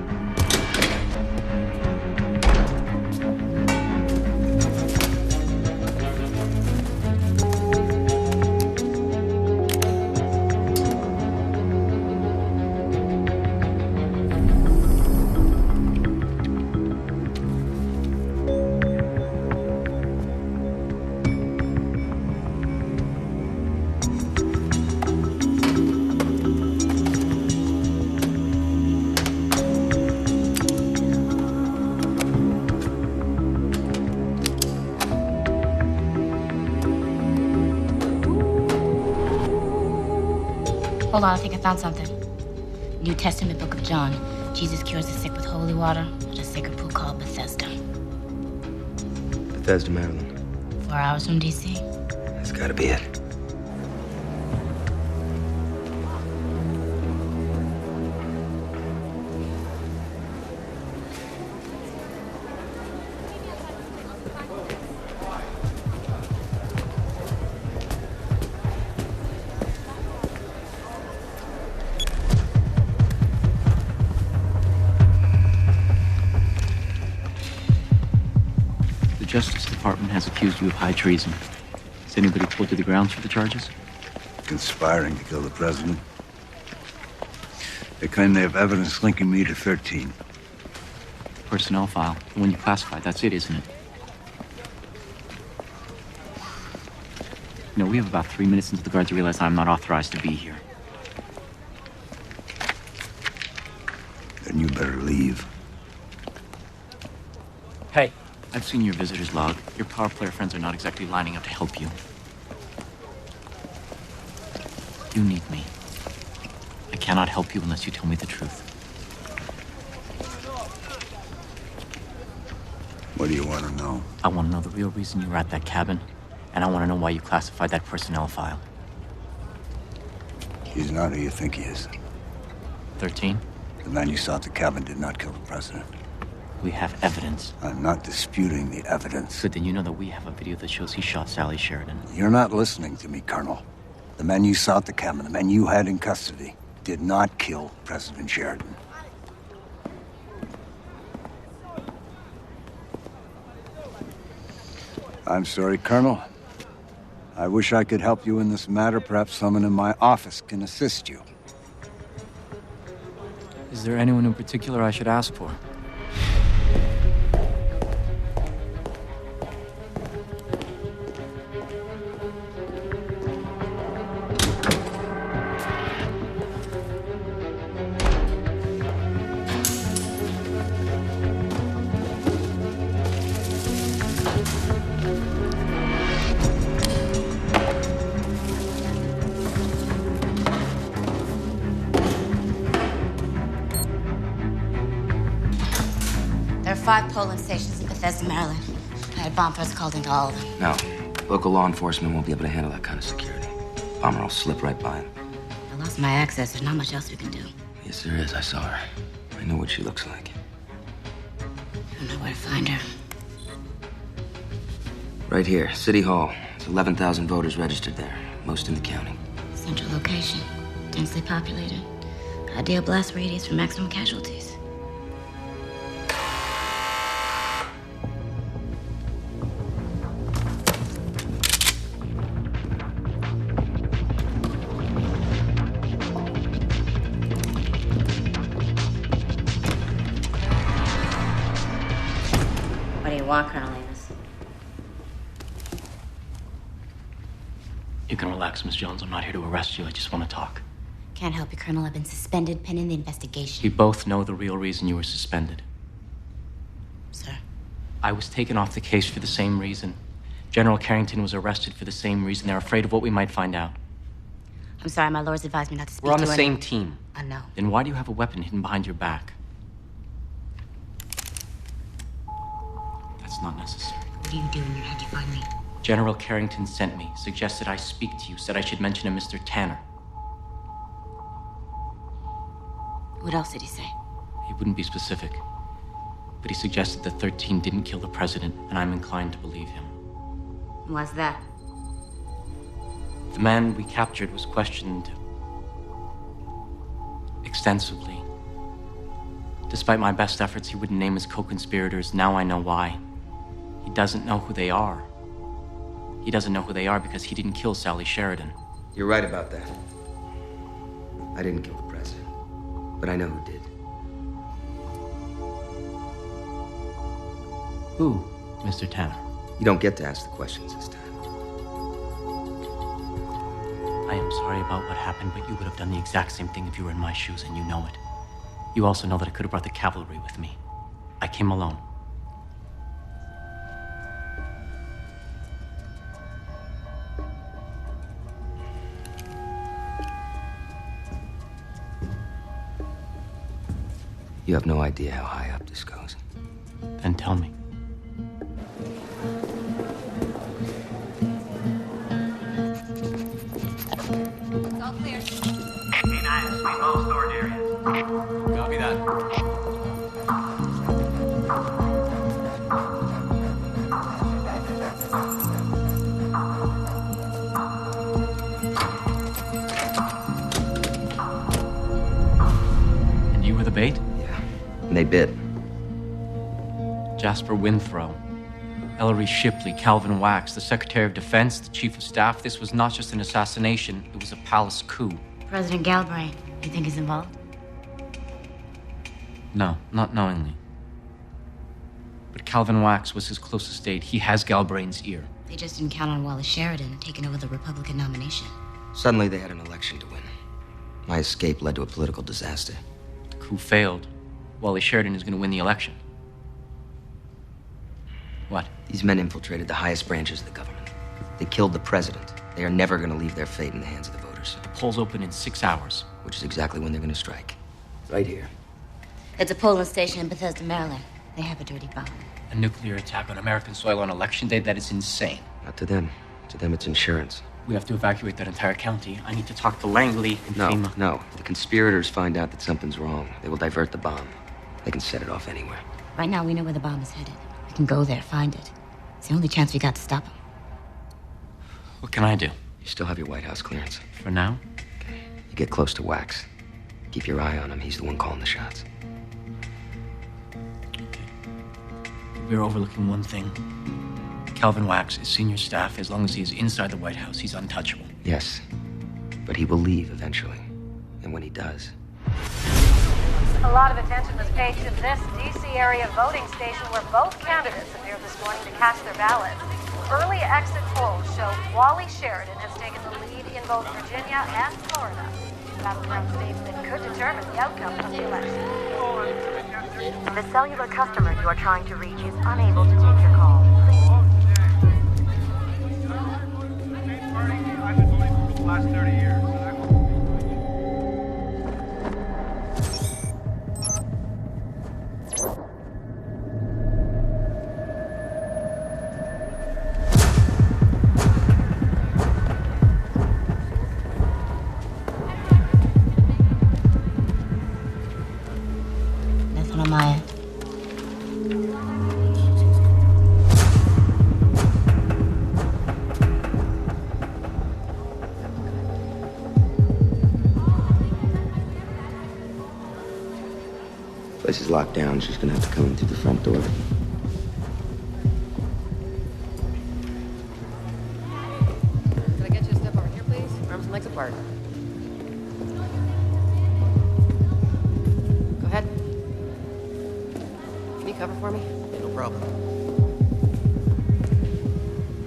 Hold on, I think I found something. New Testament book of John. Jesus cures the sick with holy water at a sacred pool called Bethesda. Bethesda, Maryland. 4 hours from D.C. That's gotta be it. The Justice Department has accused you of high treason. Has anybody pulled you the grounds for the charges? Conspiring to kill the president. They claim they have evidence linking me to 13. Personnel file. The one you classified. That's it, isn't it? No, we have about 3 minutes until the guards realize I'm not authorized to be here. Then you better leave. Hey. I've seen your visitor's log. Your power player friends are not exactly lining up to help you. You need me. I cannot help you unless you tell me the truth. What do you want to know? I want to know the real reason you were at that cabin, and I want to know why you classified that personnel file. He's not who you think he is. 13? The man you saw at the cabin did not kill the president. We have evidence. I'm not disputing the evidence. Good, then you know that we have a video that shows he shot Sally Sheridan. You're not listening to me, Colonel. The man you saw at the cabin, the man you had in custody, did not kill President Sheridan. I'm sorry, Colonel. I wish I could help you in this matter. Perhaps someone in my office can assist you. Is there anyone in particular I should ask for? There are 5 polling stations in Bethesda, Maryland. I had bomb threats called into all of them. No, local law enforcement won't be able to handle that kind of security. Bomber will slip right by him. I lost my access. There's not much else we can do. Yes, there is. I saw her. I know what she looks like. I don't know where to find her. Right here, City Hall. There's 11,000 voters registered there, most in the county. Central location, densely populated. Ideal blast radius for maximum casualties. What do you want, Colonel Amos? You can relax, Miss Jones. I'm not here to arrest you. I just want to talk. Can't help you, Colonel. I've been suspended pending the investigation. We both know the real reason you were suspended. Sir? I was taken off the case for the same reason. General Carrington was arrested for the same reason. They're afraid of what we might find out. I'm sorry, my lords advised me not to speak to We're on the any- same team. I know. Then why do you have a weapon hidden behind your back? That's not necessary. What do you do when you're had you find me? General Carrington sent me, suggested I speak to you, said I should mention a Mr. Tanner. What else did he say? He wouldn't be specific. But he suggested that 13 didn't kill the president, and I'm inclined to believe him. Why's that? The man we captured was questioned extensively. Despite my best efforts, he wouldn't name his co-conspirators. Now I know why. He doesn't know who they are. He doesn't know who they are because he didn't kill Sally Sheridan. You're right about that. I didn't kill the president, but I know who did. Who, Mr. Tanner? You don't get to ask the questions this time. I am sorry about what happened, but you would have done the exact same thing if you were in my shoes, and you know it. You also know that I could have brought the cavalry with me. I came alone. You have no idea how high up this goes. Then tell me. It's all clear. K9, sweep all storage areas. Copy that. And you were the bait? And they bit. Jasper Winthrow, Ellery Shipley, Calvin Wax, the Secretary of Defense, the Chief of Staff. This was not just an assassination, it was a palace coup. President Galbraith, you think he's involved? No, not knowingly. But Calvin Wax was his closest aide. He has Galbraith's ear. They just didn't count on Wallace Sheridan taking over the Republican nomination. Suddenly they had an election to win. My escape led to a political disaster. The coup failed. Wally Sheridan is going to win the election. What? These men infiltrated the highest branches of the government. They killed the president. They are never going to leave their fate in the hands of the voters. The polls open in 6 hours. Which is exactly when they're going to strike. Right here. It's a polling station in Bethesda, Maryland. They have a dirty bomb. A nuclear attack on American soil on election day? That is insane. Not to them. To them, it's insurance. We have to evacuate that entire county. I need to talk to Langley and FEMA. No. The conspirators find out that something's wrong. They will divert the bomb. They can set it off anywhere. Right now, we know where the bomb is headed. We can go there, find it. It's the only chance we got to stop him. What can I do? You still have your White House clearance. For now? Okay. You get close to Wax. Keep your eye on him. He's the one calling the shots. We're overlooking one thing. Calvin Wax is senior staff. As long as he is inside the White House, he's untouchable. Yes. But he will leave eventually. And when he does... A lot of attention was paid to this D.C. area voting station where both candidates appeared this morning to cast their ballots. Early exit polls show Wally Sheridan has taken the lead in both Virginia and Florida. Battleground states that could determine the outcome of the election. The cellular customer you are trying to reach is unable to take your call. I've been voting for the last 30 years. Nothing on my end. Place is locked down. She's gonna have to come in through the front door. Can I get you a step over here, please? Arms and legs apart. Go ahead. Can you cover for me? Yeah, no problem.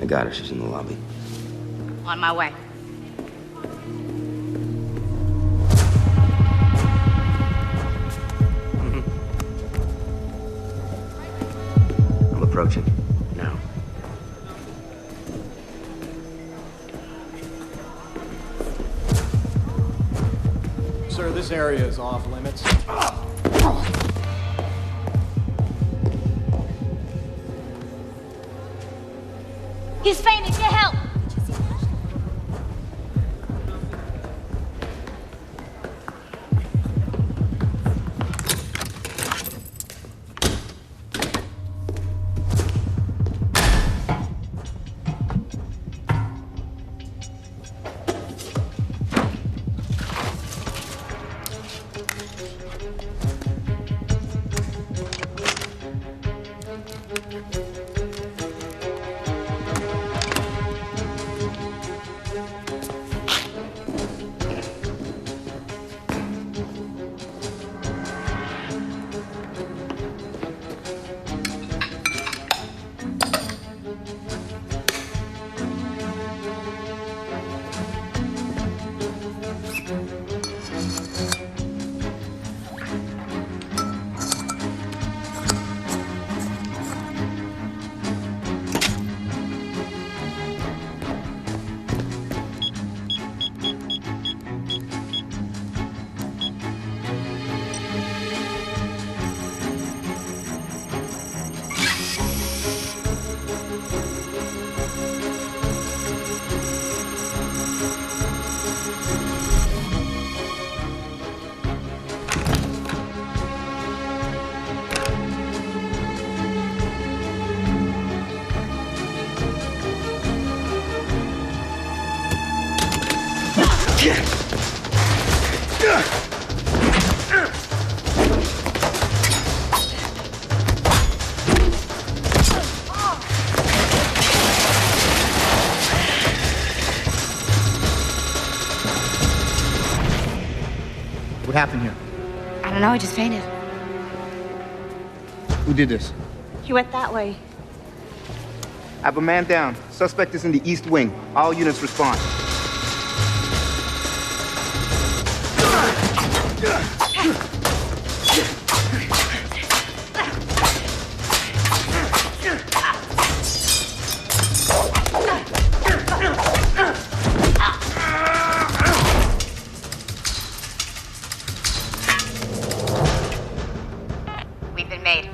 I got her. She's in the lobby. On my way. I'm approaching. Now. Sir, this area is off limits. He's fainting. Get help! What happened here? I don't know. He just fainted. Who did this? He went that way. I have a man down. Suspect is in the east wing. All units respond. We've been made.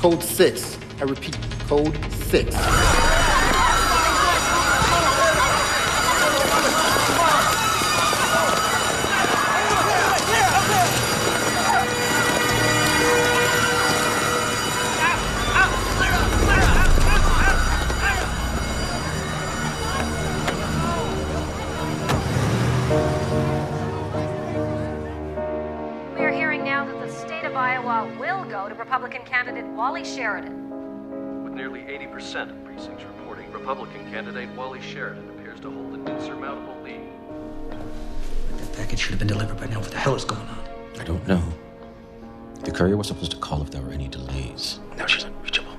Code 6. I repeat, Code 6. Will go to Republican candidate Wally Sheridan. With nearly 80% of precincts reporting, Republican candidate Wally Sheridan appears to hold an insurmountable lead. That package should have been delivered by now. What the hell is going on? I don't know. The courier was supposed to call if there were any delays. Now she's unreachable.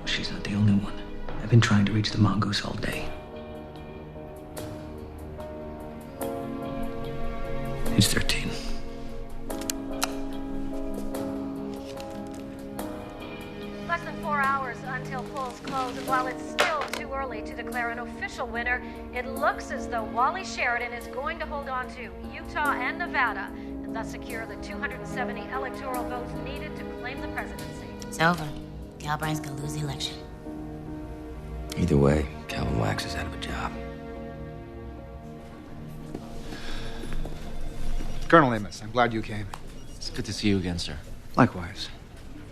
She's not the only one. I've been trying to reach the Mongoose all day. He's 13. Less than 4 hours until polls close, and while it's still too early to declare an official winner, it looks as though Wally Sheridan is going to hold on to Utah and Nevada, and thus secure the 270 electoral votes needed to claim the presidency. It's over. Galbraith's gonna lose the election. Either way, Calvin Wax is out of a job. Colonel Amos, I'm glad you came. It's good to see you again, sir. Likewise.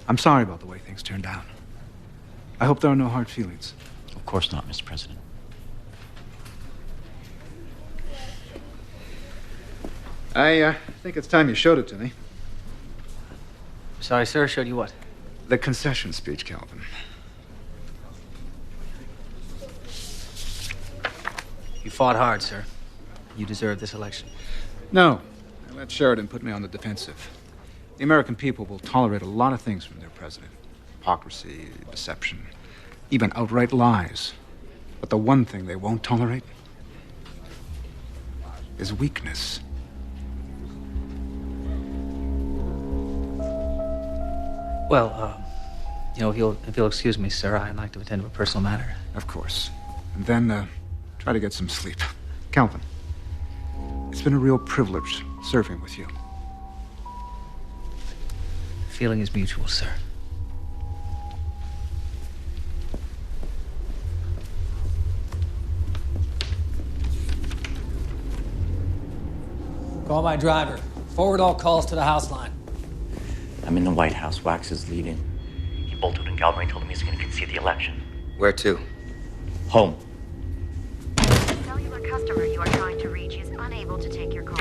I'm sorry about the way things turned out. I hope there are no hard feelings. Of course not, Mr. President. I think it's time you showed it to me. Sorry, sir. Showed you what? The concession speech, Calvin. You fought hard, sir. You deserve this election. No. I let Sheridan put me on the defensive. The American people will tolerate a lot of things from their president. Hypocrisy, deception, even outright lies. But the one thing they won't tolerate is weakness. Well, if you'll excuse me, sir, I'd like to attend to a personal matter. Of course. And then, try to get some sleep. Calvin, it's been a real privilege serving with you. Feeling is mutual, sir. Call my driver. Forward all calls to the house line. I'm in the White House. Wax is leaving. He bolted when Galbraith told him he's going to concede the election. Where to? Home. The cellular customer you are trying to reach is unable to take your call.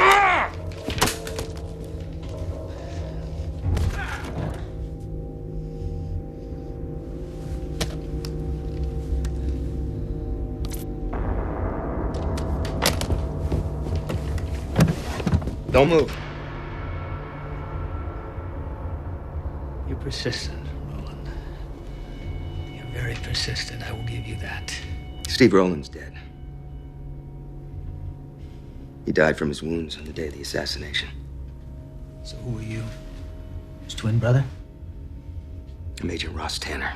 Don't move. You're persistent, Roland. You're very persistent. I will give you that. Steve Rowland's dead. He died from his wounds on the day of the assassination. So who are you? His twin brother? I'm Agent Ross Tanner.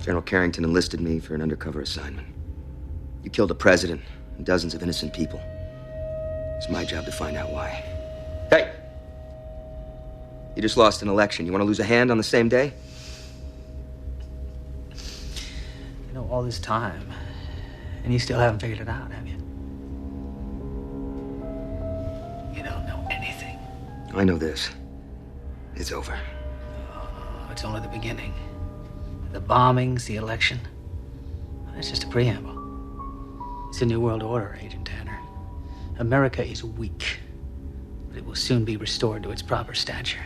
General Carrington enlisted me for an undercover assignment. You killed a president and dozens of innocent people. It's my job to find out why. Hey! You just lost an election. You want to lose a hand on the same day? You know, all this time, and you still haven't figured it out, have you? You don't know anything. I know this. It's over. Oh, it's only the beginning. The bombings, the election. It's just a preamble. It's a new world order, Agent Tanner. America is weak, but it will soon be restored to its proper stature.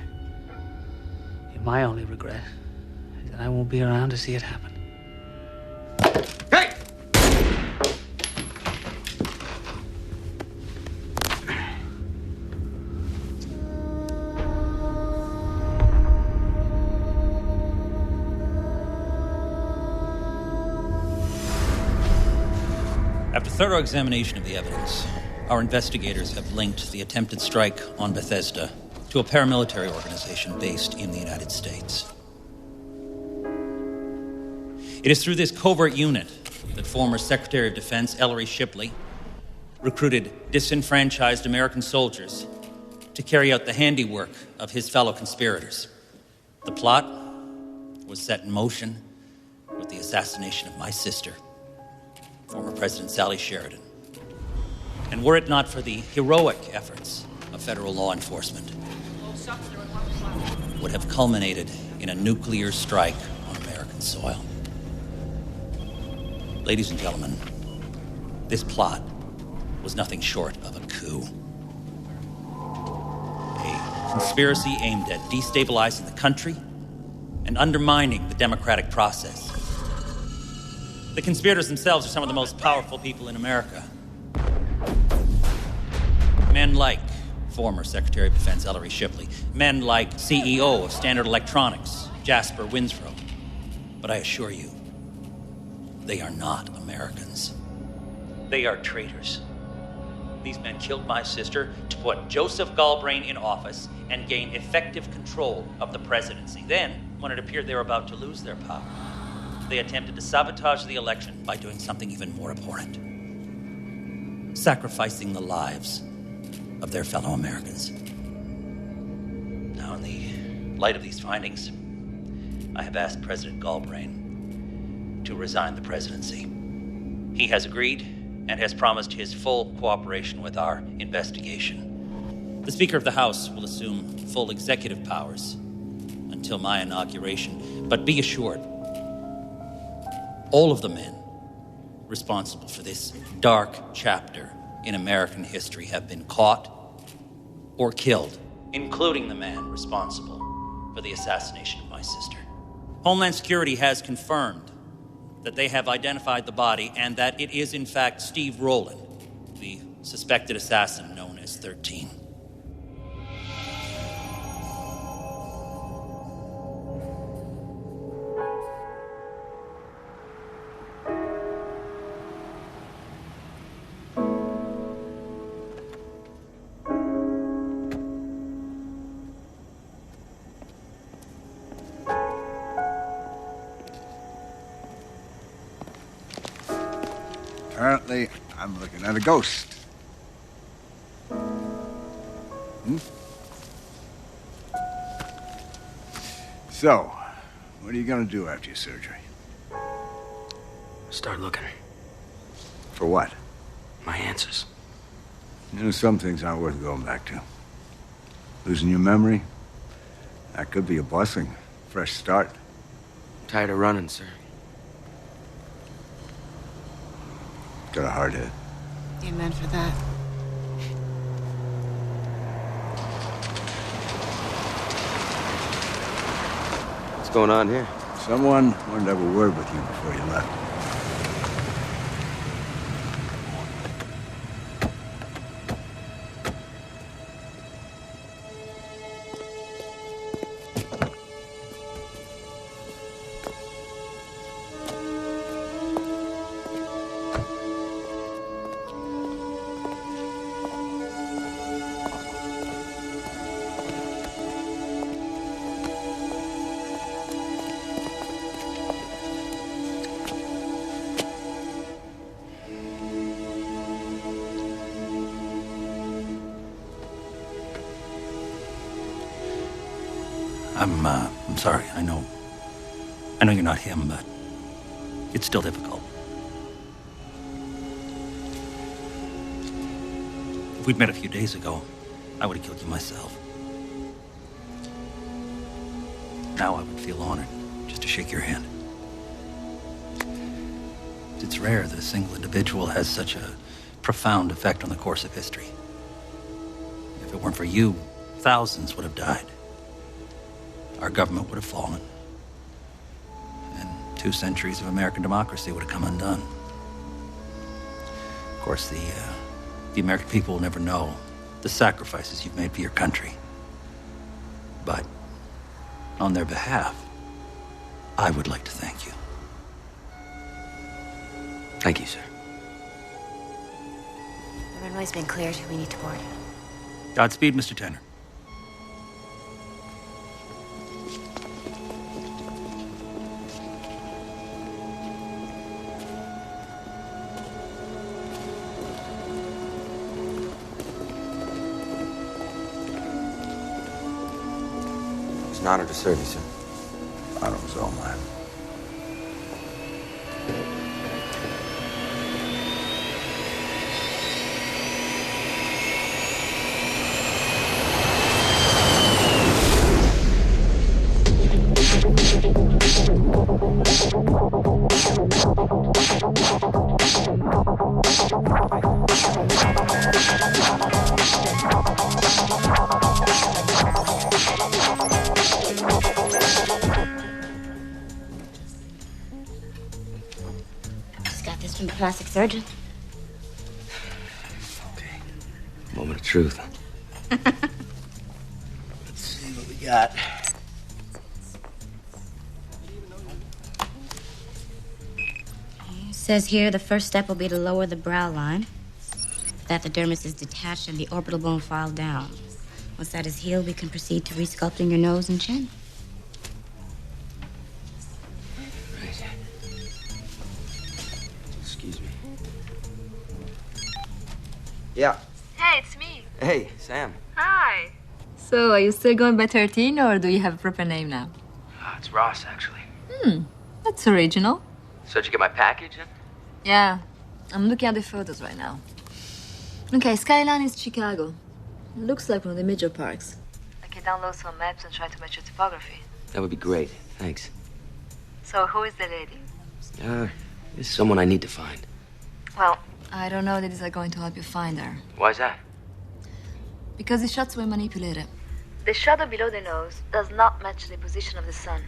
And my only regret is that I won't be around to see it happen. Hey! After thorough examination of the evidence, our investigators have linked the attempted strike on Bethesda to a paramilitary organization based in the United States. It is through this covert unit that former Secretary of Defense Ellery Shipley recruited disenfranchised American soldiers to carry out the handiwork of his fellow conspirators. The plot was set in motion with the assassination of my sister, former President Sally Sheridan. And were it not for the heroic efforts of federal law enforcement, would have culminated in a nuclear strike on American soil. Ladies and gentlemen, this plot was nothing short of a coup. A conspiracy aimed at destabilizing the country and undermining the democratic process. The conspirators themselves are some of the most powerful people in America. Men like former Secretary of Defense Ellery Shipley, men like CEO of Standard Electronics, Jasper Winslow. But I assure you, they are not Americans. They are traitors. These men killed my sister to put Joseph Galbraith in office and gain effective control of the presidency. Then, when it appeared they were about to lose their power, they attempted to sabotage the election by doing something even more abhorrent: sacrificing the lives of their fellow Americans. Now, in the light of these findings, I have asked President Galbraith to resign the presidency. He has agreed and has promised his full cooperation with our investigation. The Speaker of the House will assume full executive powers until my inauguration, but be assured, all of the men responsible for this dark chapter in American history have been caught or killed, including the man responsible for the assassination of my sister. Homeland Security has confirmed that they have identified the body and that it is, in fact, Steve Rowland, the suspected assassin known as 13. Apparently, I'm looking at a ghost. So, what are you gonna do after your surgery? Start looking. For what? My answers. You know, some things aren't worth going back to. Losing your memory? That could be a blessing. Fresh start. I'm tired of running, sir. Got a hard head. Amen for that. What's going on here? Someone wanted to have a word with you before you left. I'm sorry. I know you're not him, but it's still difficult. If we'd met a few days ago, I would have killed you myself. Now I would feel honored just to shake your hand. It's rare that a single individual has such a profound effect on the course of history. If it weren't for you, thousands would have died. Our government would have fallen. And 2 centuries of American democracy would have come undone. Of course, the American people will never know the sacrifices you've made for your country. But on their behalf, I would like to thank you. Thank you, sir. The runway's been cleared. We need to board. Godspeed, Mr. Tanner. It's an honor to serve you, sir. I don't know, man. Just got this from the plastic surgeon. Moment of truth. Let's see what we got. It says here the first step will be to lower the brow line. That the dermis is detached and the orbital bone filed down. Once that is healed, we can proceed to resculpting your nose and chin. Excuse me. Yeah. Hey, it's me. Hey, Sam. Hi. So, are you still going by 13 or do you have a proper name now? It's Ross, actually. That's original. So did you get my package in? Yeah, I'm looking at the photos right now. Okay, Skyline is Chicago. It looks like one of the major parks. I can download some maps and try to match your topography. That would be great. Thanks. So, who is the lady? There's someone I need to find. Well, I don't know that these are going to help you find her. Why's that? Because the shots were manipulated. The shadow below the nose does not match the position of the sun.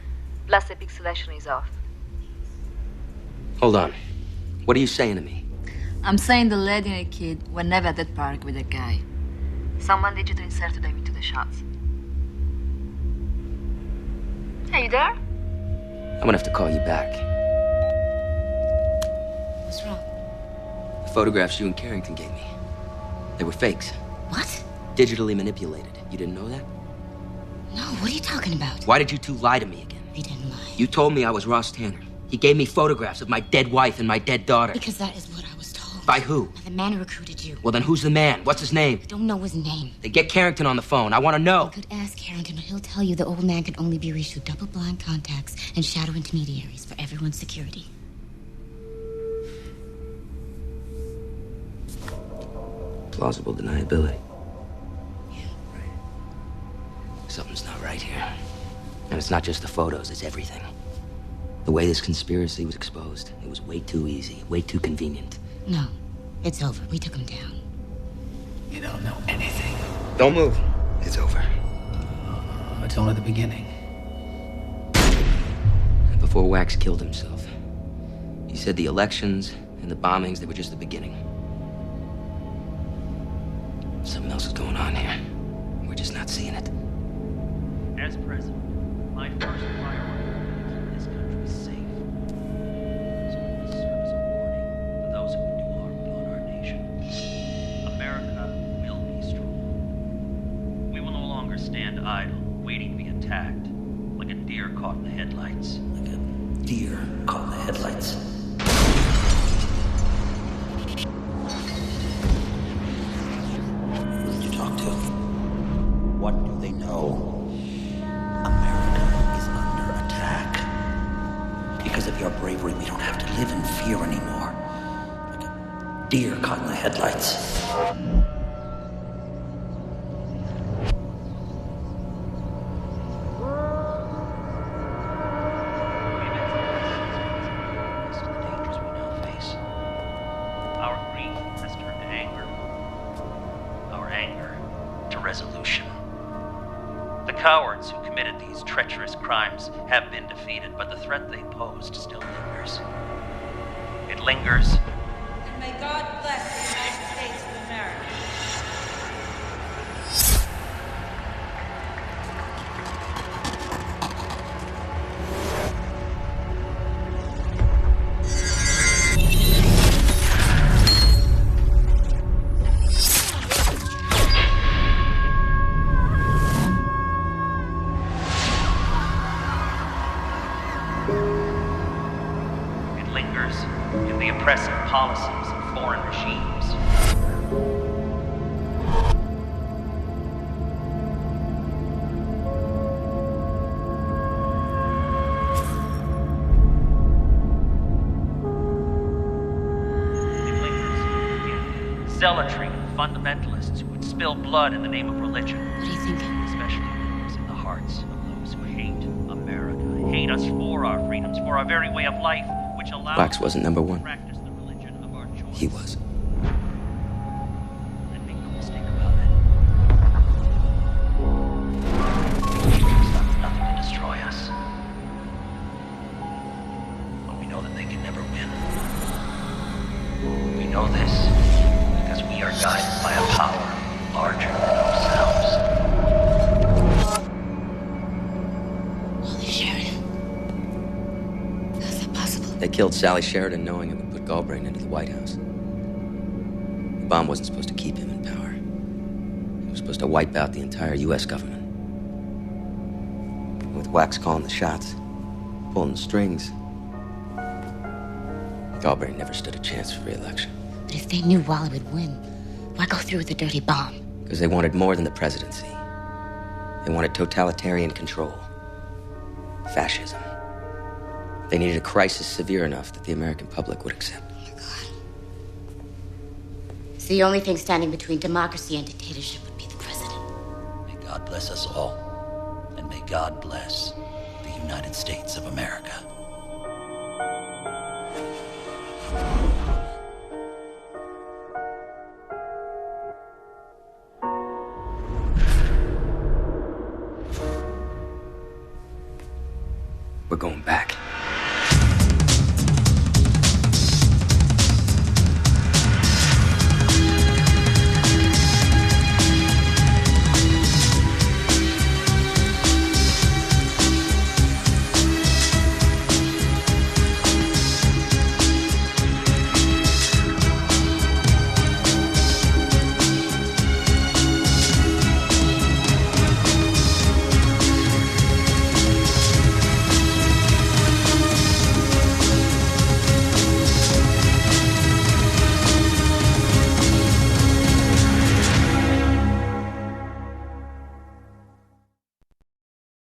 Plus, the pixelation is off. Hold on. What are you saying to me? I'm saying the lady and the kid were never at that park with that guy. Someone digitally inserted them into the shots. Hey, you there? I'm gonna have to call you back. What's wrong? The photographs you and Carrington gave me. They were fakes. What? Digitally manipulated. You didn't know that? No, what are you talking about? Why did you two lie to me again? We didn't lie. You told me I was Ross Tanner. He gave me photographs of my dead wife and my dead daughter. Because that is what I was told. By who? By the man who recruited you. Well, then who's the man? What's his name? I don't know his name. Then get Carrington on the phone. I want to know. You could ask Carrington, but he'll tell you the old man can only be reached through double-blind contacts and shadow intermediaries for everyone's security. Plausible deniability. Yeah, right. Something's not right here. And it's not just the photos, it's everything. The way this conspiracy was exposed, it was way too easy, way too convenient. No, it's over. We took him down. You don't know anything. Don't move. It's over. It's only the beginning. And before Wax killed himself, he said the elections and the bombings, they were just the beginning. Something else is going on here. We're just not seeing it. As president, my first priority is to keep this country safe. So this serves a warning for those who would do harm to our nation. America will be strong. We will no longer stand idle, waiting to be attacked, like a deer caught in the headlights. Like a deer caught in the headlights. Who did you talk to? What do they know? America is under attack. Because of your bravery, we don't have to live in fear anymore. Like a deer caught in the headlights. Our grief has turned to anger. Our anger to resolution. The cowards who committed these treacherous crimes have been defeated, but the threat they posed still lingers. It lingers. And may God bless the United States of America. It lingers in the oppressive policies of foreign regimes. zealotry of fundamentalists who would spill blood in the name of religion. What are you thinking? Especially when it was in the hearts of those who hate America, hate us for our freedoms, for our very way of life, which allows Wax wasn't number one. us to practice the religion of our choice. He was. And make no mistake about it. It's nothing to destroy us. But we know that they can never win. We know this because we are guided by a power larger than ourselves. Holy Sheridan. How's that possible? They killed Sally Sheridan knowing it would put Galbraith into the White House. The bomb wasn't supposed to keep him in power. It was supposed to wipe out the entire U.S. government. With Wax calling the shots, pulling the strings, Galbraith never stood a chance for re-election. But if they knew Wally would win, why go through with the dirty bomb? Because they wanted more than the presidency. They wanted totalitarian control. Fascism. They needed a crisis severe enough that the American public would accept. Oh my God. It's the only thing standing between democracy and dictatorship would be the president. May God bless us all. And may God bless the United States of America. We're going back.